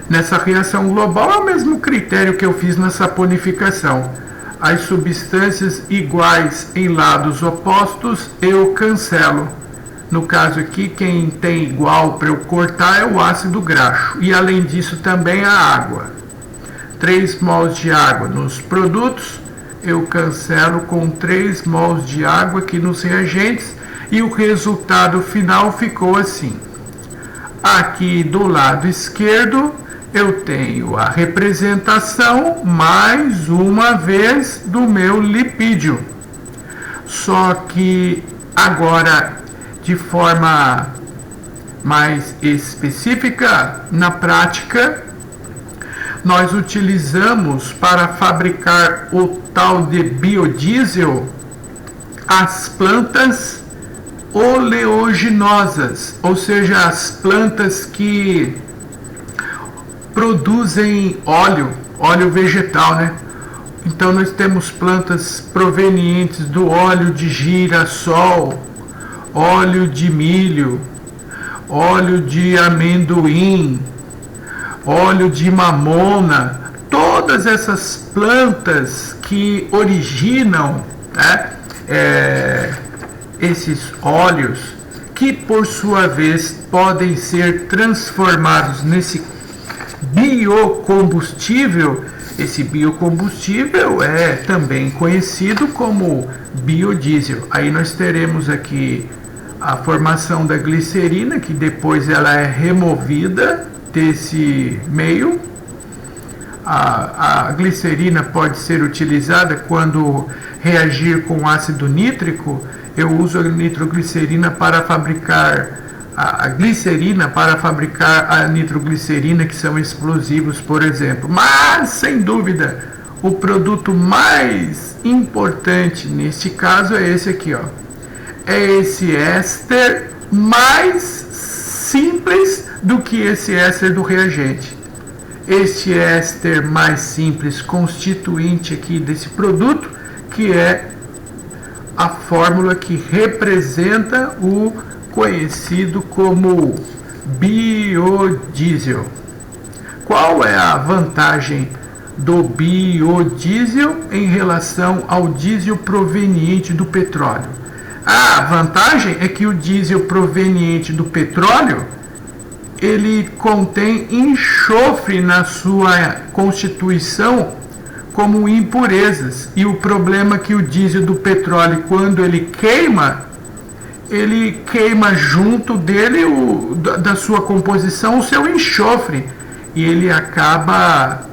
Nessa reação global é o mesmo critério que eu fiz na saponificação. As substâncias iguais em lados opostos eu cancelo. No caso aqui, quem tem igual para eu cortar é o ácido graxo. E além disso também a água. 3 mols de água nos produtos, eu cancelo com 3 mols de água aqui nos reagentes. E o resultado final ficou assim. Aqui do lado esquerdo, eu tenho a representação, mais uma vez, do meu lipídio. Só que agora, de forma mais específica, na prática, nós utilizamos para fabricar o tal de biodiesel as plantas oleaginosas, ou seja, as plantas que produzem óleo vegetal, né? Então nós temos plantas provenientes do óleo de girassol, óleo de milho, óleo de amendoim, óleo de mamona, todas essas plantas que originam, né, esses óleos, que por sua vez podem ser transformados nesse biocombustível. Esse biocombustível é também conhecido como biodiesel. Aí nós teremos aqui a formação da glicerina, que depois ela é removida desse meio. A glicerina pode ser utilizada quando reagir com ácido nítrico. Eu uso a nitroglicerina para fabricar a glicerina para fabricar a nitroglicerina, que são explosivos, por exemplo. Mas, sem dúvida, o produto mais importante neste caso é esse aqui, ó. É esse éster mais simples do que esse éster do reagente. Este éster mais simples constituinte aqui desse produto, que é a fórmula que representa o conhecido como biodiesel. Qual é a vantagem do biodiesel em relação ao diesel proveniente do petróleo? A vantagem é que o diesel proveniente do petróleo, ele contém enxofre na sua constituição como impurezas. E o problema é que o diesel do petróleo, quando ele queima, ele queima junto dele, da sua composição, o seu enxofre, e ele acaba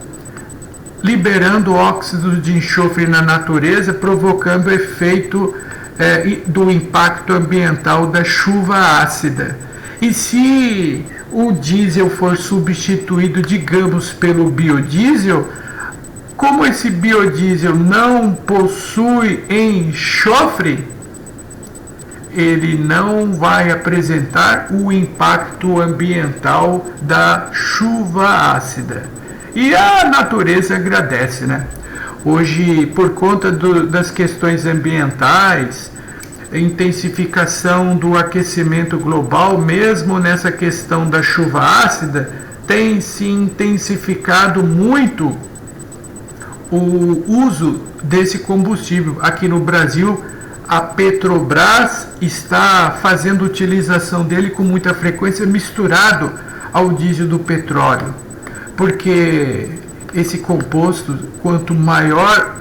liberando óxidos de enxofre na natureza, provocando o efeito do impacto ambiental da chuva ácida. E se o diesel for substituído, digamos, pelo biodiesel, como esse biodiesel não possui enxofre, ele não vai apresentar o impacto ambiental da chuva ácida. E a natureza agradece, né? Hoje, por conta das questões ambientais, intensificação do aquecimento global, mesmo nessa questão da chuva ácida, tem se intensificado muito o uso desse combustível. Aqui no Brasil, a Petrobras está fazendo utilização dele com muita frequência, misturado ao diesel do petróleo, porque esse composto, quanto maior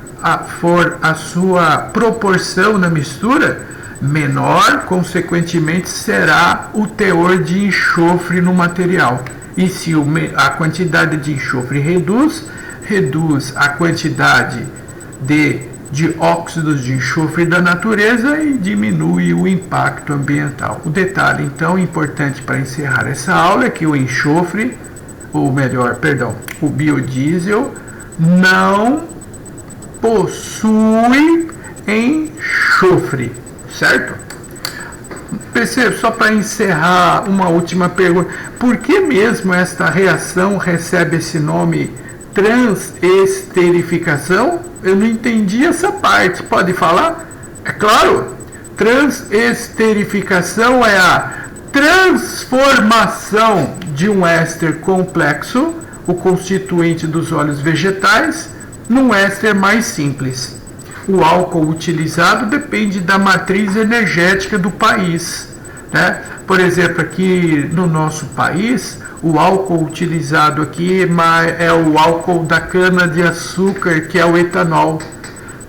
for a sua proporção na mistura, menor, consequentemente, será o teor de enxofre no material. E se a quantidade de enxofre reduz a quantidade de óxidos de enxofre da natureza e diminui o impacto ambiental. O detalhe, então, importante para encerrar essa aula é que o enxofre, o biodiesel, não possui enxofre, certo? Percebe, só para encerrar, uma última pergunta: por que mesmo esta reação recebe esse nome transesterificação? Eu não entendi essa parte, pode falar? É claro, transesterificação é a transformação de um éster complexo, o constituinte dos óleos vegetais, num éster mais simples. O álcool utilizado depende da matriz energética do país, né? Por exemplo, aqui no nosso país, o álcool utilizado aqui é o álcool da cana-de-açúcar, que é o etanol.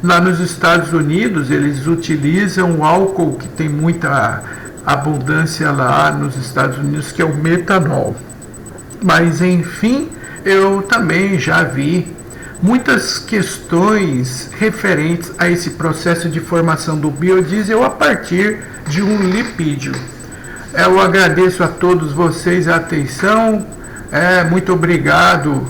Lá nos Estados Unidos, eles utilizam o álcool que tem muita abundância lá nos Estados Unidos, que é o metanol. Mas, enfim, eu também já vi muitas questões referentes a esse processo de formação do biodiesel a partir de um lipídio. Eu agradeço a todos vocês a atenção, muito obrigado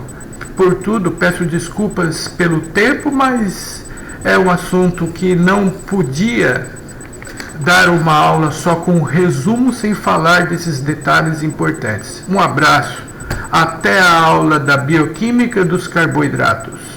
por tudo, peço desculpas pelo tempo, mas é um assunto que não podia dar uma aula só com um resumo sem falar desses detalhes importantes. Um abraço, até a aula da bioquímica dos carboidratos.